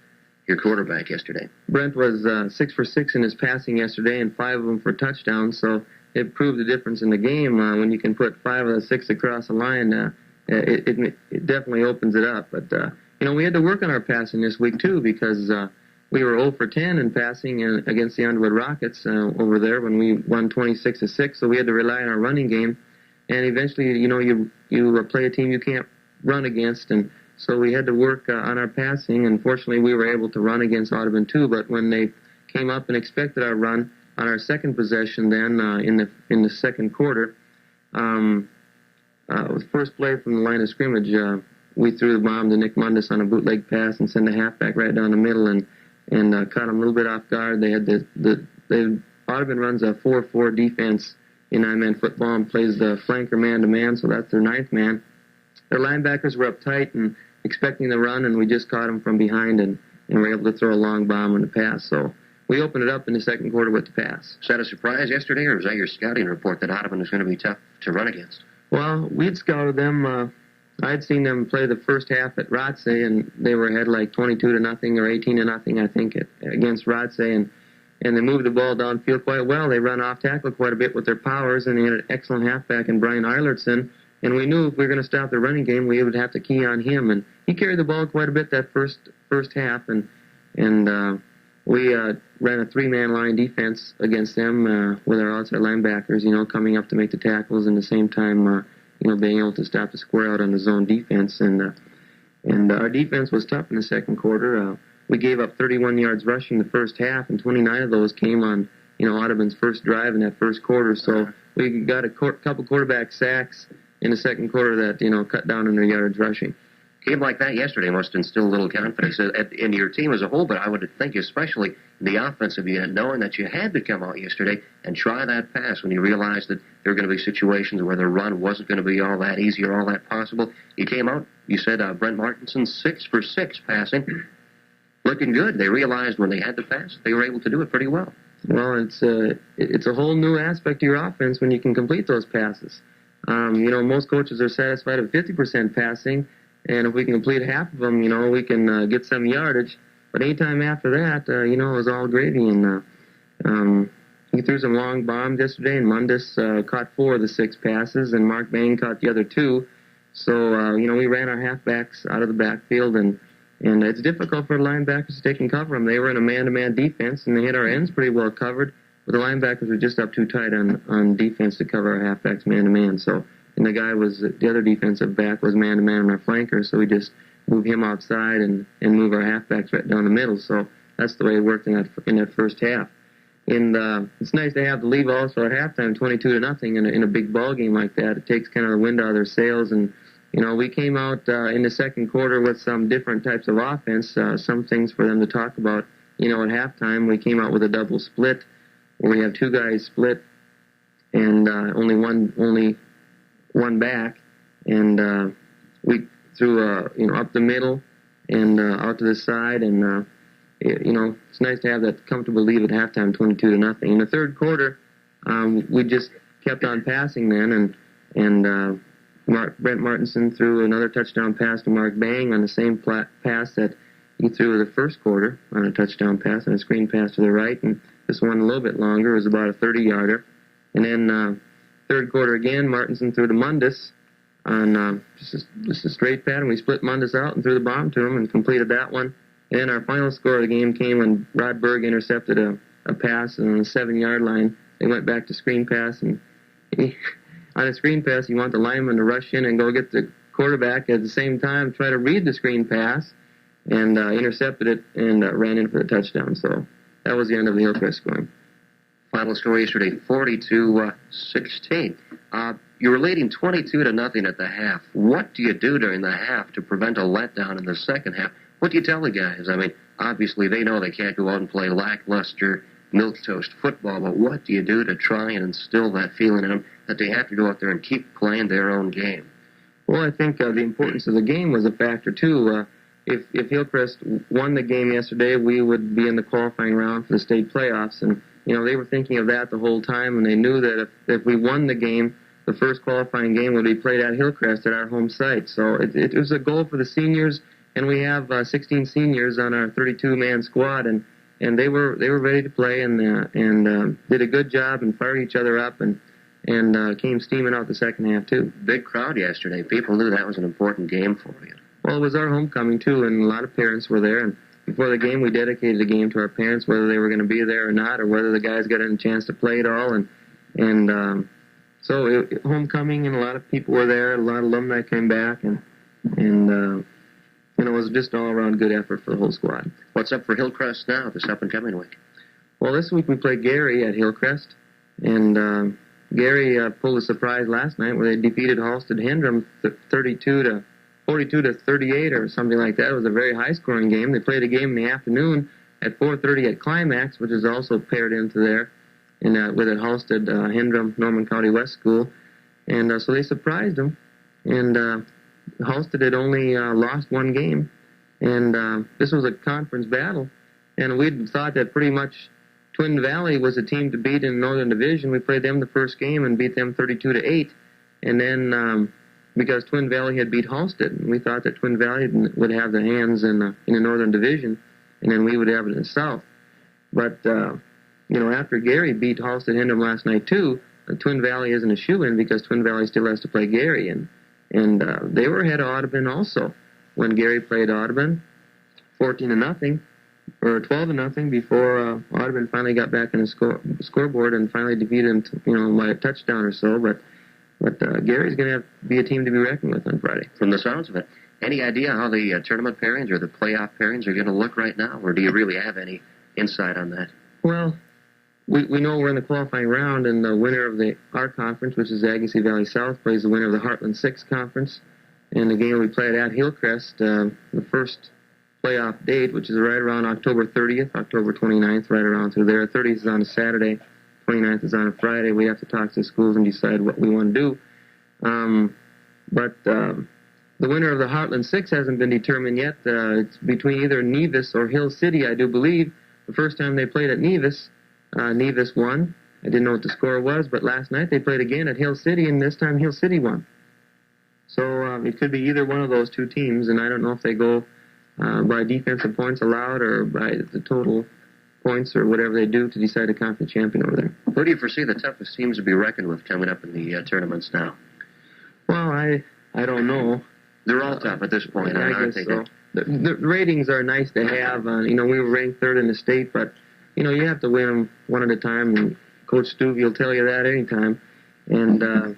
E: your quarterback yesterday.
B: Brent was 6 for 6 in his passing yesterday, and 5 of them for touchdowns, so it proved the difference in the game. When you can put 5 of the 6 across the line, it definitely opens it up. But, we had to work on our passing this week, too, because we were 0 for 10 in passing against the Underwood Rockets over there when we won 26-6, so we had to rely on our running game. And eventually, you play a team you can't run against, and so we had to work on our passing. And fortunately, we were able to run against Audubon, too, but when they came up and expected our run, on our second possession, then in the second quarter, the first play from the line of scrimmage, we threw the bomb to Nick Mundus on a bootleg pass and sent the halfback right down the middle and caught him a little bit off guard. They had Audubon runs a 4-4 defense in 9-man football and plays the flanker man-to-man, so that's their 9th man. Their linebackers were up tight and expecting the run, and we just caught them from behind and were able to throw a long bomb on the pass. So we opened it up in the second quarter with the pass.
E: Was that a surprise yesterday, or was that your scouting report that Audubon was going to be tough to run against?
B: Well, we'd scouted them. I'd seen them play the first half at Rotsey, and they were ahead like 22-0 or 18-0, I think, against Rotsey, and they moved the ball downfield quite well. They run off tackle quite a bit with their powers, and they had an excellent halfback in Brian Eilertson. And we knew if we were going to stop the running game, we would have to key on him. And he carried the ball quite a bit that first half, and we ran a 3-man line defense against them with our outside linebackers, coming up to make the tackles, and at the same time, being able to stop the square out on the zone defense. And our defense was tough in the second quarter. We gave up 31 yards rushing the first half, and 29 of those came on Audubon's first drive in that first quarter. So we got a couple quarterback sacks in the second quarter that cut down on their yards rushing.
E: Game like that yesterday must instill a little confidence in your team as a whole, but I would think especially in the offensive unit, knowing that you had to come out yesterday and try that pass when you realized that there were going to be situations where the run wasn't going to be all that easy or all that possible. You came out, you said Brent Martinson, 6 for 6 passing. Looking good. They realized when they had the pass, they were able to do it pretty well.
B: Well, it's a whole new aspect of your offense when you can complete those passes. Most coaches are satisfied with 50% passing, and if we can complete half of them, we can get some yardage. But anytime after that, it was all gravy. And he threw some long bombs yesterday, and Mundus caught 4 of the 6 passes, and Mark Bain caught the other 2. So, we ran our halfbacks out of the backfield, and it's difficult for the linebackers to take and cover them. They were in a man-to-man defense, and they had our ends pretty well covered, but the linebackers were just up too tight on defense to cover our halfbacks man-to-man. So, and the other defensive back was man-to-man on our flanker, so we just moved him outside and move our halfbacks right down the middle. So that's the way it worked in that first half. And it's nice to have the lead also at halftime, 22-0 in a big ball game like that. It takes kind of the wind out of their sails. And we came out in the second quarter with some different types of offense. Some things for them to talk about. At halftime we came out with a double split, where we have 2 guys split and only one back, and we threw up the middle and out to the side, and it's nice to have that comfortable lead at halftime, 22-0. In the third quarter, we just kept on passing then, and Brent Martinson threw another touchdown pass to Mark Bang on the same pass that he threw in the first quarter on a touchdown pass and a screen pass to the right, and this one a little bit longer. It was about a 30-yarder. And then third quarter again, Martinson threw to Mundus on just a straight pattern. We split Mundus out and threw the bomb to him and completed that one. And then our final score of the game came when Rod Berg intercepted a pass on the 7-yard line. They went back to screen pass, and on a screen pass, you want the lineman to rush in and go get the quarterback at the same time, try to read the screen pass, and intercepted it and ran in for the touchdown. So that was the end of the Hillcrest scoring.
E: Final score yesterday, 40-16. You were leading 22-0 at the half. What do you do during the half to prevent a letdown in the second half? What do you tell the guys? I mean, obviously they know they can't go out and play lackluster, milquetoast football, but what do you do to try and instill that feeling in them that they have to go out there and keep playing their own game?
B: Well, I think the importance of the game was a factor, too. If Hillcrest won the game yesterday, we would be in the qualifying round for the state playoffs, and they were thinking of that the whole time, and they knew that if we won the game, the first qualifying game would be played at Hillcrest at our home site. So it was a goal for the seniors, and we have 16 seniors on our 32-man squad, and they were ready to play and did a good job and fired each other up and came steaming out the second half too.
E: Big crowd yesterday. People knew that was an important game for you.
B: Well, it was our homecoming too, and a lot of parents were there. And before the game, we dedicated the game to our parents, whether they were going to be there or not, or whether the guys got a chance to play at all. And so homecoming, and a lot of people were there. A lot of alumni came back, and it was just an all-around good effort for the whole squad.
E: What's up for Hillcrest now this up-and-coming week?
B: Well, this week we played Gary at Hillcrest, and Gary pulled a surprise last night where they defeated Halstead-Hendrum 42-38 or something like that. It was a very high-scoring game. They played a game in the afternoon at 4:30 at Climax, which is also paired into there, with a Halstead-Hendrum Norman County West School, and so they surprised them, and Halstead had only lost one game, and this was a conference battle, and we'd thought that pretty much Twin Valley was a team to beat in the Northern Division. We played them the first game and beat them 32-8, and then because Twin Valley had beat Halstead, we thought that Twin Valley would have the hands in the Northern Division, and then we would have it in the South. But after Gary beat Halstead-Hendrum last night too, Twin Valley isn't a shoo-in because Twin Valley still has to play Gary, and they were ahead of Audubon also when Gary played Audubon, 14-0 or 12-0 before Audubon finally got back in the scoreboard and finally defeated them, by a touchdown or so. But Gary's going to be a team to be reckoned with on Friday.
E: From the sounds of it, any idea how the tournament pairings or the playoff pairings are going to look right now, or do you really have any insight on that?
B: Well, we know we're in the qualifying round, and the winner of our conference, which is the Agassiz Valley South, plays the winner of the Heartland 6 Conference. And the game we played at Hillcrest, the first playoff date, which is right around October 30th, October 29th, right around through there. 30th is on a Saturday, 29th is on a Friday. We have to talk to the schools and decide what we want to do. But the winner of the Heartland 6 hasn't been determined yet. It's between either Nevis or Hill City, I do believe. The first time they played at Nevis, Nevis won. I didn't know what the score was, but last night they played again at Hill City, and this time Hill City won. So it could be either one of those two teams, and I don't know if they go by defensive points allowed or by the total points or whatever they do to decide the conference champion over there.
E: Who do you foresee the toughest teams to be reckoned with coming up in the tournaments now?
B: Well, I don't know.
E: They're all tough at this point,
B: I guess so. The ratings are nice to have. We were ranked third in the state, but, you have to win them one at a time, and Coach Stuvey will tell you that anytime. And,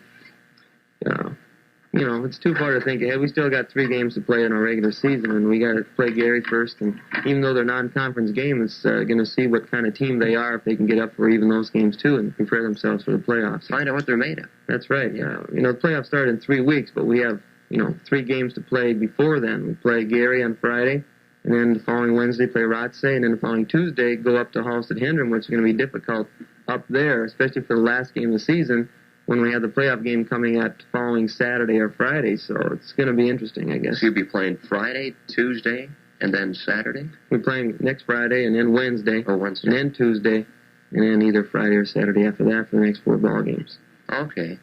B: it's too far to think ahead. We still got 3 games to play in our regular season, and we got to play Gary first. And even though they're non-conference games, it's going to see what kind of team they are, if they can get up for even those games too, and prepare themselves for the playoffs.
E: Find out what they're made of.
B: That's right. Yeah. The playoffs start in 3 weeks, but we have 3 games to play before then. We play Gary on Friday, and then the following Wednesday play Rothsay, and then the following Tuesday go up to Halstead-Hendron, which is going to be difficult up there, especially for the last game of the season, when we have the playoff game coming at following Saturday or Friday. So it's going to be interesting, I guess.
E: So you'll be playing Friday, Tuesday, and then Saturday?
B: We're playing next Friday, and then Wednesday,
E: Wednesday,
B: and then Tuesday, and then either Friday or Saturday after that for the next 4 ball games.
E: Okay.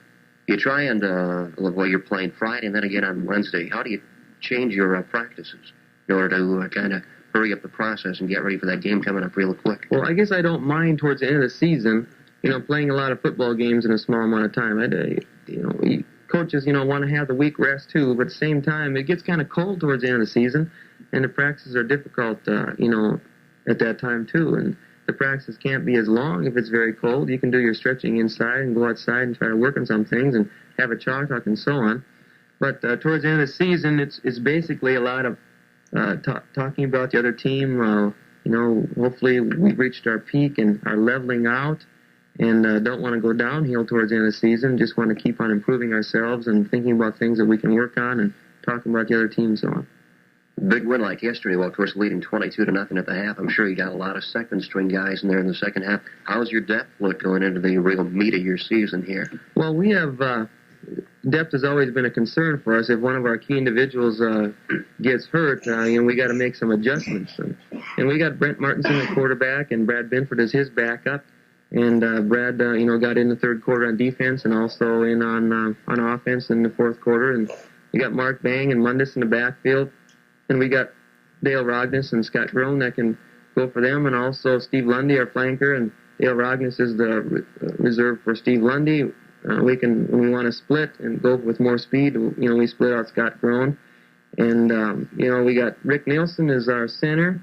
E: You try and, you're playing Friday and then again on Wednesday. How do you change your practices in order to kind of hurry up the process and get ready for that game coming up real quick?
B: Well, I guess I don't mind towards the end of the season, playing a lot of football games in a small amount of time. Coaches, want to have the week rest too, but at the same time, it gets kind of cold towards the end of the season, and the practices are difficult, at that time too. And the practices can't be as long if it's very cold. You can do your stretching inside and go outside and try to work on some things and have a chalk talk and so on. But towards the end of the season, it's basically a lot of talking about the other team. Hopefully we've reached our peak and are leveling out, and don't want to go downhill towards the end of the season. Just want to keep on improving ourselves and thinking about things that we can work on and talking about the other teams on.
E: Big win like yesterday, well, of course, leading 22-0 at the half. I'm sure you got a lot of second-string guys in there in the second half. How's your depth look going into the real meat of your season here?
B: Well, we have depth has always been a concern for us. If one of our key individuals gets hurt, we got to make some adjustments. And we got Brent Martinson at quarterback, and Brad Binford as his backup. And Brad, got in the third quarter on defense and also in on offense in the fourth quarter. And we got Mark Bang and Mundus in the backfield. And we got Dale Rogness and Scott Groen that can go for them, and also Steve Lundy, our flanker, and Dale Rogness is the reserve for Steve Lundy. When we want to split and go with more speed, we split out Scott Groen. And, we got Rick Nielsen as our center.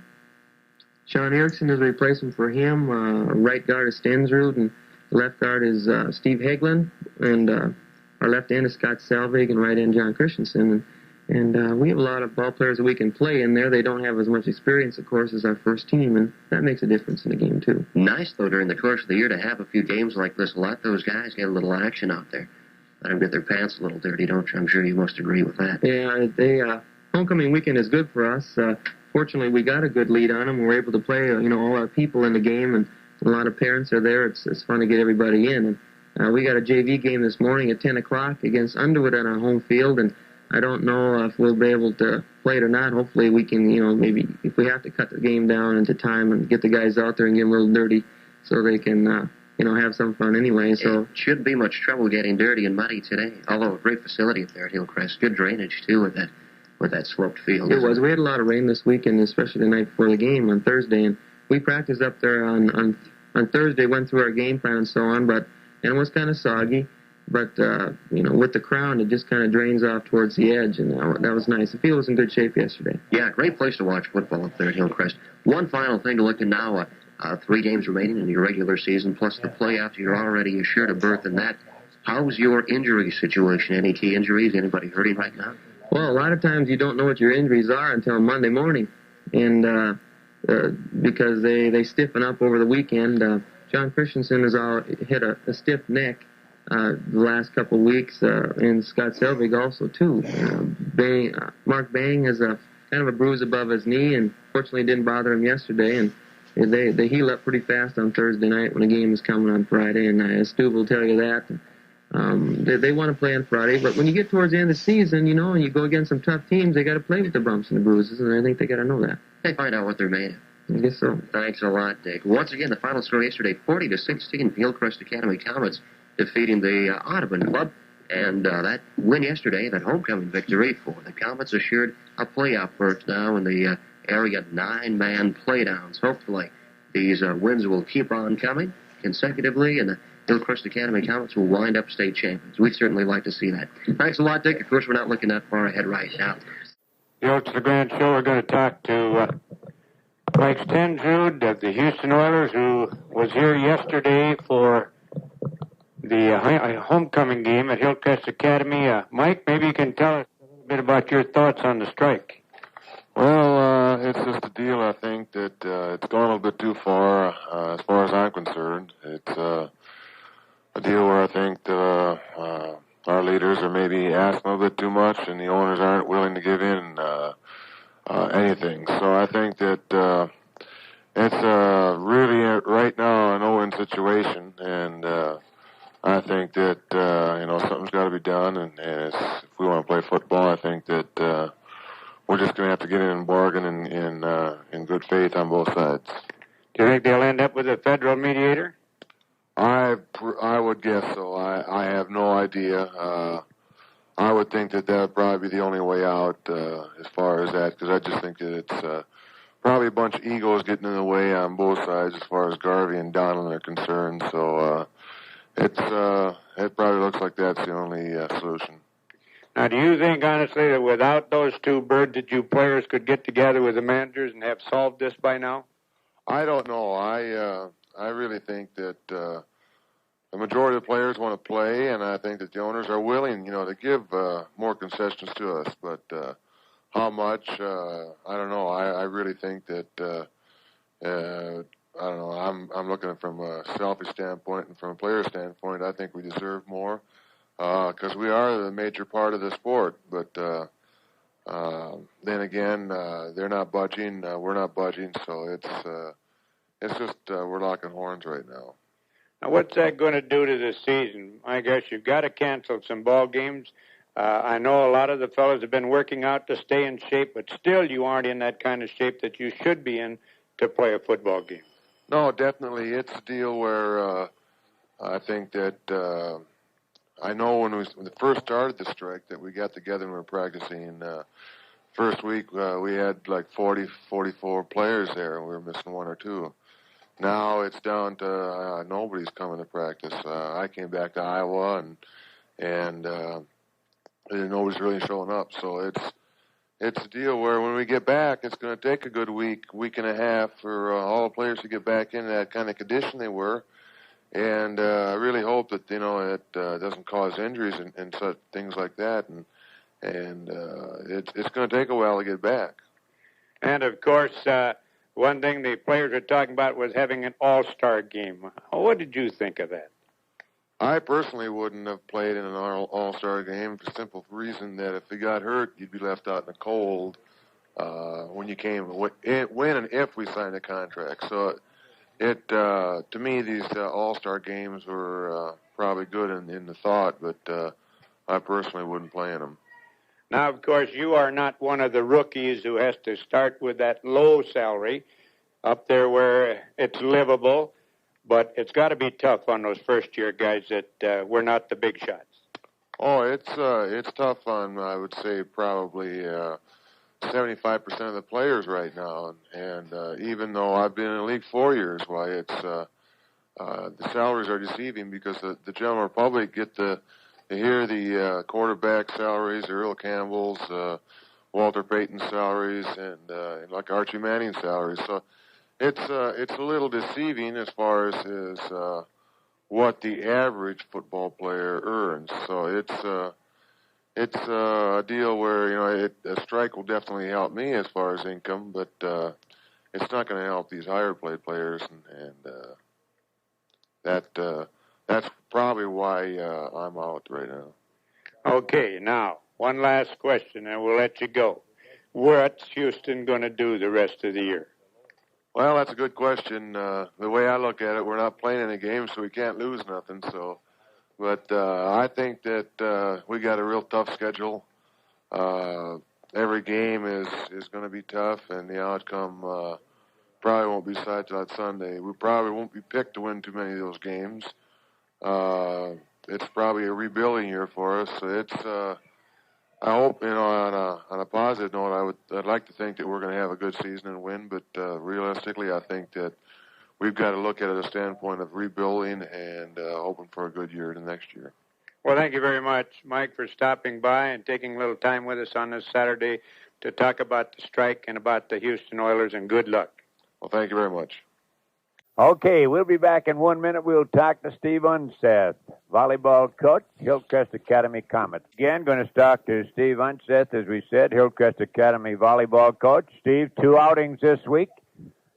B: Sean Erickson is a replacement for him. Right guard is Stensrud, and left guard is Steve Hagelin. And our left end is Scott Selvig, and right end John Christensen. And we have a lot of ball players that we can play in there. They don't have as much experience, of course, as our first team, and that makes a difference in the game, too.
E: Nice, though, during the course of the year to have a few games like this. Let those guys get a little action out there. Let them get their pants a little dirty, don't you? I'm sure you must agree with that.
B: Yeah, homecoming weekend is good for us. Fortunately, we got a good lead on them. We're able to play, all our people in the game, and a lot of parents are there. It's fun to get everybody in. And we got a JV game this morning at 10 o'clock against Underwood on our home field, and I don't know if we'll be able to play it or not. Hopefully we can, maybe if we have to cut the game down into time and get the guys out there and get them a little dirty so they can, have some fun anyway. So
E: it shouldn't be much trouble getting dirty and muddy today. Although a great facility up there at Hillcrest. Good drainage, too, with that sloped field.
B: It was. We had a lot of rain this weekend, especially the night before the game on Thursday. And we practiced up there on Thursday, went through our game plan and so on, and it was kind of soggy. But, with the crown, it just kind of drains off towards the edge, and that was nice. The field was in good shape yesterday.
E: Yeah, great place to watch football up there at Hillcrest. One final thing to look at now, 3 games remaining in your regular season, plus the playoffs. You're already assured a berth in that. How's your injury situation? Any key injuries? Anybody hurting right now?
B: Well, a lot of times you don't know what your injuries are until Monday morning, and because they stiffen up over the weekend. John Christensen has hit a stiff neck the last couple of weeks, and Scott Selvig also, too. Mark Bang has a kind of a bruise above his knee, and fortunately didn't bother him yesterday, and they heal up pretty fast on Thursday night when the game is coming on Friday, and Stu will tell you that. They want to play on Friday, but when you get towards the end of the season, and you go against some tough teams, they got to play with the bumps and the bruises, and I think they got to know that.
E: They find out what they're made of.
B: I guess so.
E: Thanks a lot, Dick. Once again, the final score yesterday, 40-16, Hillcrest Academy Comets defeating the Audubon Club. And that win yesterday, that homecoming victory for the Comets, assured a playoff berth now in the area 9-man playdowns. Hopefully, these wins will keep on coming consecutively, and the Hillcrest Academy Comets will wind up state champions. We'd certainly like to see that. Thanks a lot, Dick. Of course, we're not looking that far ahead right now.
I: The Oats LeGrand Show, we're going to talk to Mike Stenjud of the Houston Oilers, who was here yesterday for the homecoming game at Hillcrest Academy. Mike, maybe you can tell us a little bit about your thoughts on the strike.
J: Well, it's just a deal, I think, that it's gone a little bit too far as I'm concerned. It's a deal where I think that our leaders are maybe asking a little bit too much, and the owners aren't willing to give in anything. So I think that it's really right now an no-win situation, and I think that something's got to be done. And if we want to play football, I think that we're just going to have to get in and bargain in good faith on both sides.
I: Do you think they'll end up with a federal mediator?
J: I would guess so. I have no idea. I would think that would probably be the only way out as far as that, because I just think that it's probably a bunch of egos getting in the way on both sides as far as Garvey and Donald are concerned. So it probably looks like that's the only solution.
I: Now, do you think, honestly, that without those two birds that you players could get together with the managers and have solved this by now?
J: I don't know. I really think that the majority of the players want to play, and I think that the owners are willing, to give more concessions to us. But how much, I don't know. I really think that, I don't know. I'm looking at it from a selfish standpoint, and from a player standpoint, I think we deserve more because we are the major part of the sport. But then again, they're not budging. We're not budging, so it's just we're locking horns right now.
I: Now, what's that going to do to the season? I guess you've got to cancel some ball games. I know a lot of the fellows have been working out to stay in shape, but still you aren't in that kind of shape that you should be in to play a football game.
J: No, definitely. It's a deal where I think that I know when we first started the strike that we got together and we were practicing. First week we had like 40, 44 players there, and we were missing one or two. Now it's down to nobody's coming to practice. I came back to Iowa, and nobody's really showing up. So it's a deal where when we get back, it's going to take a good week and a half for all the players to get back in that kind of condition they were. And I really hope that it doesn't cause injuries and such things like that. And it's going to take a while to get back.
I: And of course, one thing the players were talking about was having an all-star game. What did you think of that?
J: I personally wouldn't have played in an all-star game for the simple reason that if you got hurt, you'd be left out in the cold when you came, when and if we signed a contract. So to me, these all-star games were probably good in the thought, but I personally wouldn't play in them.
I: Now, of course, you are not one of the rookies who has to start with that low salary up there where it's livable, but it's got to be tough on those first-year guys that were not the big shots.
J: Oh, it's tough on, I would say, probably 75% of the players right now. And even though I've been in the league 4 years, why it's the salaries are deceiving because the general public get to hear the quarterback salaries, Earl Campbell's, Walter Payton's salaries, and like Archie Manning's salaries. So it's a little deceiving as far as what the average football player earns. So it's a deal where a strike will definitely help me as far as income, but it's not going to help these higher paid players, and that's probably why I'm out right now.
I: Okay, now one last question, and we'll let you go. What's Houston going to do the rest of the year?
J: Well, that's a good question. The way I look at it, we're not playing any games, so we can't lose nothing. So, but I think that we got a real tough schedule. Every game is going to be tough, and the outcome probably won't be decided till that Sunday. We probably won't be picked to win too many of those games. It's probably a rebuilding year for us. It's I hope, on a positive note, I'd like to think that we're going to have a good season and win, but realistically, I think that we've got to look at it a standpoint of rebuilding and hoping for a good year the next year.
I: Well, thank you very much, Mike, for stopping by and taking a little time with us on this Saturday to talk about the strike and about the Houston Oilers, and good luck.
J: Well, thank you very much.
G: Okay, we'll be back in 1 minute. We'll talk to Steve Unseth, volleyball coach, Hillcrest Academy Comets. Again, going to talk to Steve Unseth, as we said, Hillcrest Academy volleyball coach. Steve, 2 outings this week,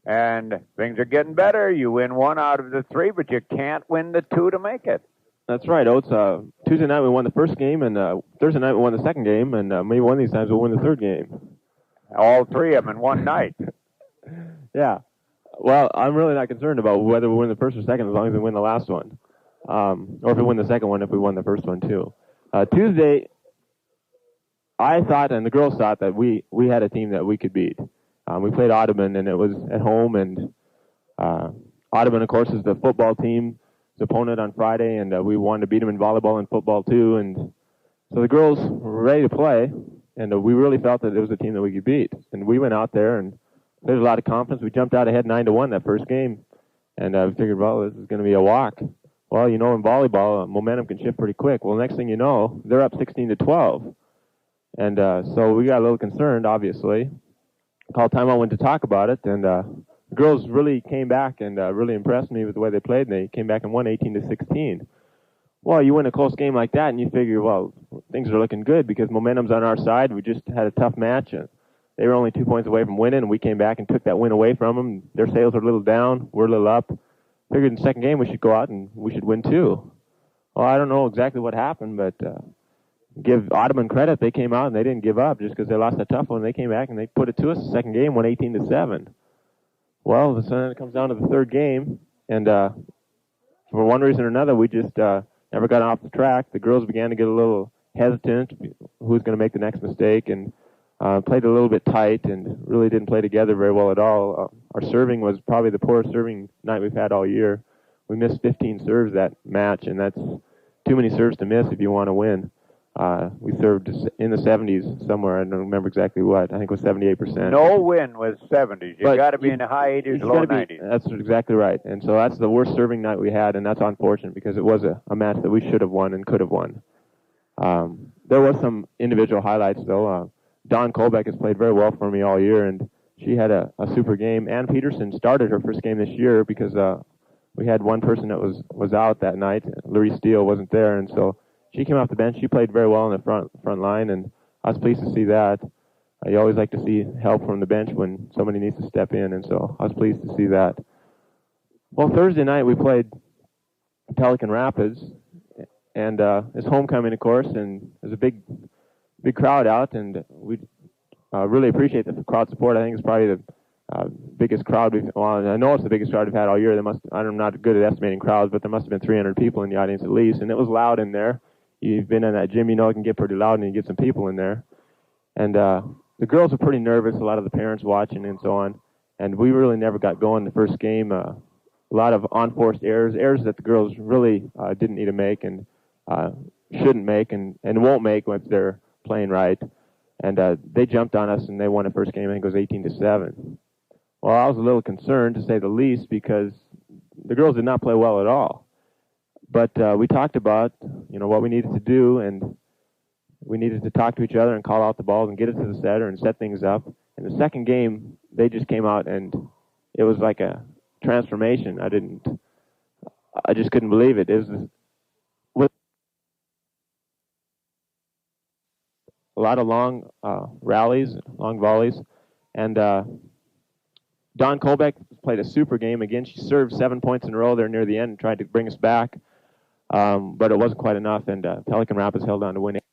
G: and things are getting better. You win 1 out of the 3, but you can't win the 2 to make it.
F: That's right, Oates. Tuesday night we won the first game, and Thursday night we won the second game, and maybe one of these times we'll win the third game.
G: All 3 of them in one night.
F: Yeah. Well, I'm really not concerned about whether we win the first or second as long as we win the last one. Or if we win the second one, if we won the first one, too. Tuesday, I thought, and the girls thought, that we had a team that we could beat. We played Audubon, and it was at home, and Audubon, of course, is the football team's opponent on Friday, and we wanted to beat them in volleyball and football, too. And so the girls were ready to play, and we really felt that it was a team that we could beat. And we went out there, and there's a lot of confidence. We jumped out ahead 9-1 that first game, and we figured, well, this is going to be a walk. Well, you know, in volleyball, momentum can shift pretty quick. Well, next thing you know, they're up 16-12, and so we got a little concerned, obviously. Called timeout, went to talk about it, and the girls really came back and really impressed me with the way they played, and they came back and won 18-16. Well, you win a close game like that, and you figure, well, things are looking good because momentum's on our side. We just had a tough match, and they were only 2 points away from winning, and we came back and took that win away from them. Their sales are a little down. We're a little up. Figured in the second game we should go out and we should win too. Well, I don't know exactly what happened, but give Audubon credit. They came out and they didn't give up just because they lost a tough one. They came back and they put it to us. The second game won 18-7. Well, then it comes down to the third game, and for one reason or another, we just never got off the track. The girls began to get a little hesitant. Who's going to make the next mistake? And played a little bit tight and really didn't play together very well at all. Our serving was probably the poorest serving night we've had all year. We missed 15 serves that match, and that's too many serves to miss if you want to win. We served in the 70s somewhere. I don't remember exactly what. I think it was 78%.
G: No win was 70s. You got to be in the high 80s, low 90s.
F: That's exactly right. And so that's the worst serving night we had, and that's unfortunate because it was a match that we should have won and could have won. There was some individual highlights, though. Dawn Colbeck has played very well for me all year, and she had a super game. Ann Peterson started her first game this year because we had one person that was out that night. Larry Steele wasn't there, and so she came off the bench. She played very well in the front line, and I was pleased to see that. You always like to see help from the bench when somebody needs to step in, and so I was pleased to see that. Well, Thursday night we played Pelican Rapids, and it's homecoming, of course, and there's a big crowd out, and we really appreciate the crowd support. I think it's probably the biggest crowd I know it's the biggest crowd we've had all year. I'm not good at estimating crowds, but there must have been 300 people in the audience at least, and it was loud in there. You've been in that gym, you know it can get pretty loud, and you get some people in there. And the girls were pretty nervous, a lot of the parents watching and so on, and we really never got going the first game. A lot of unforced errors that the girls really didn't need to make and shouldn't make and won't make if they're playing right, and they jumped on us and they won the first game. I think it was 18-7. Well, I was a little concerned, to say the least, because the girls did not play well at all. But we talked about, what we needed to do, and we needed to talk to each other and call out the balls and get it to the setter and set things up. In the second game, they just came out and it was like a transformation. I just couldn't believe it. It was a lot of long rallies, long volleys, and Dawn Colbeck played a super game again. She served 7 points in a row there near the end and tried to bring us back, but it wasn't quite enough, and Pelican Rapids held on to win it.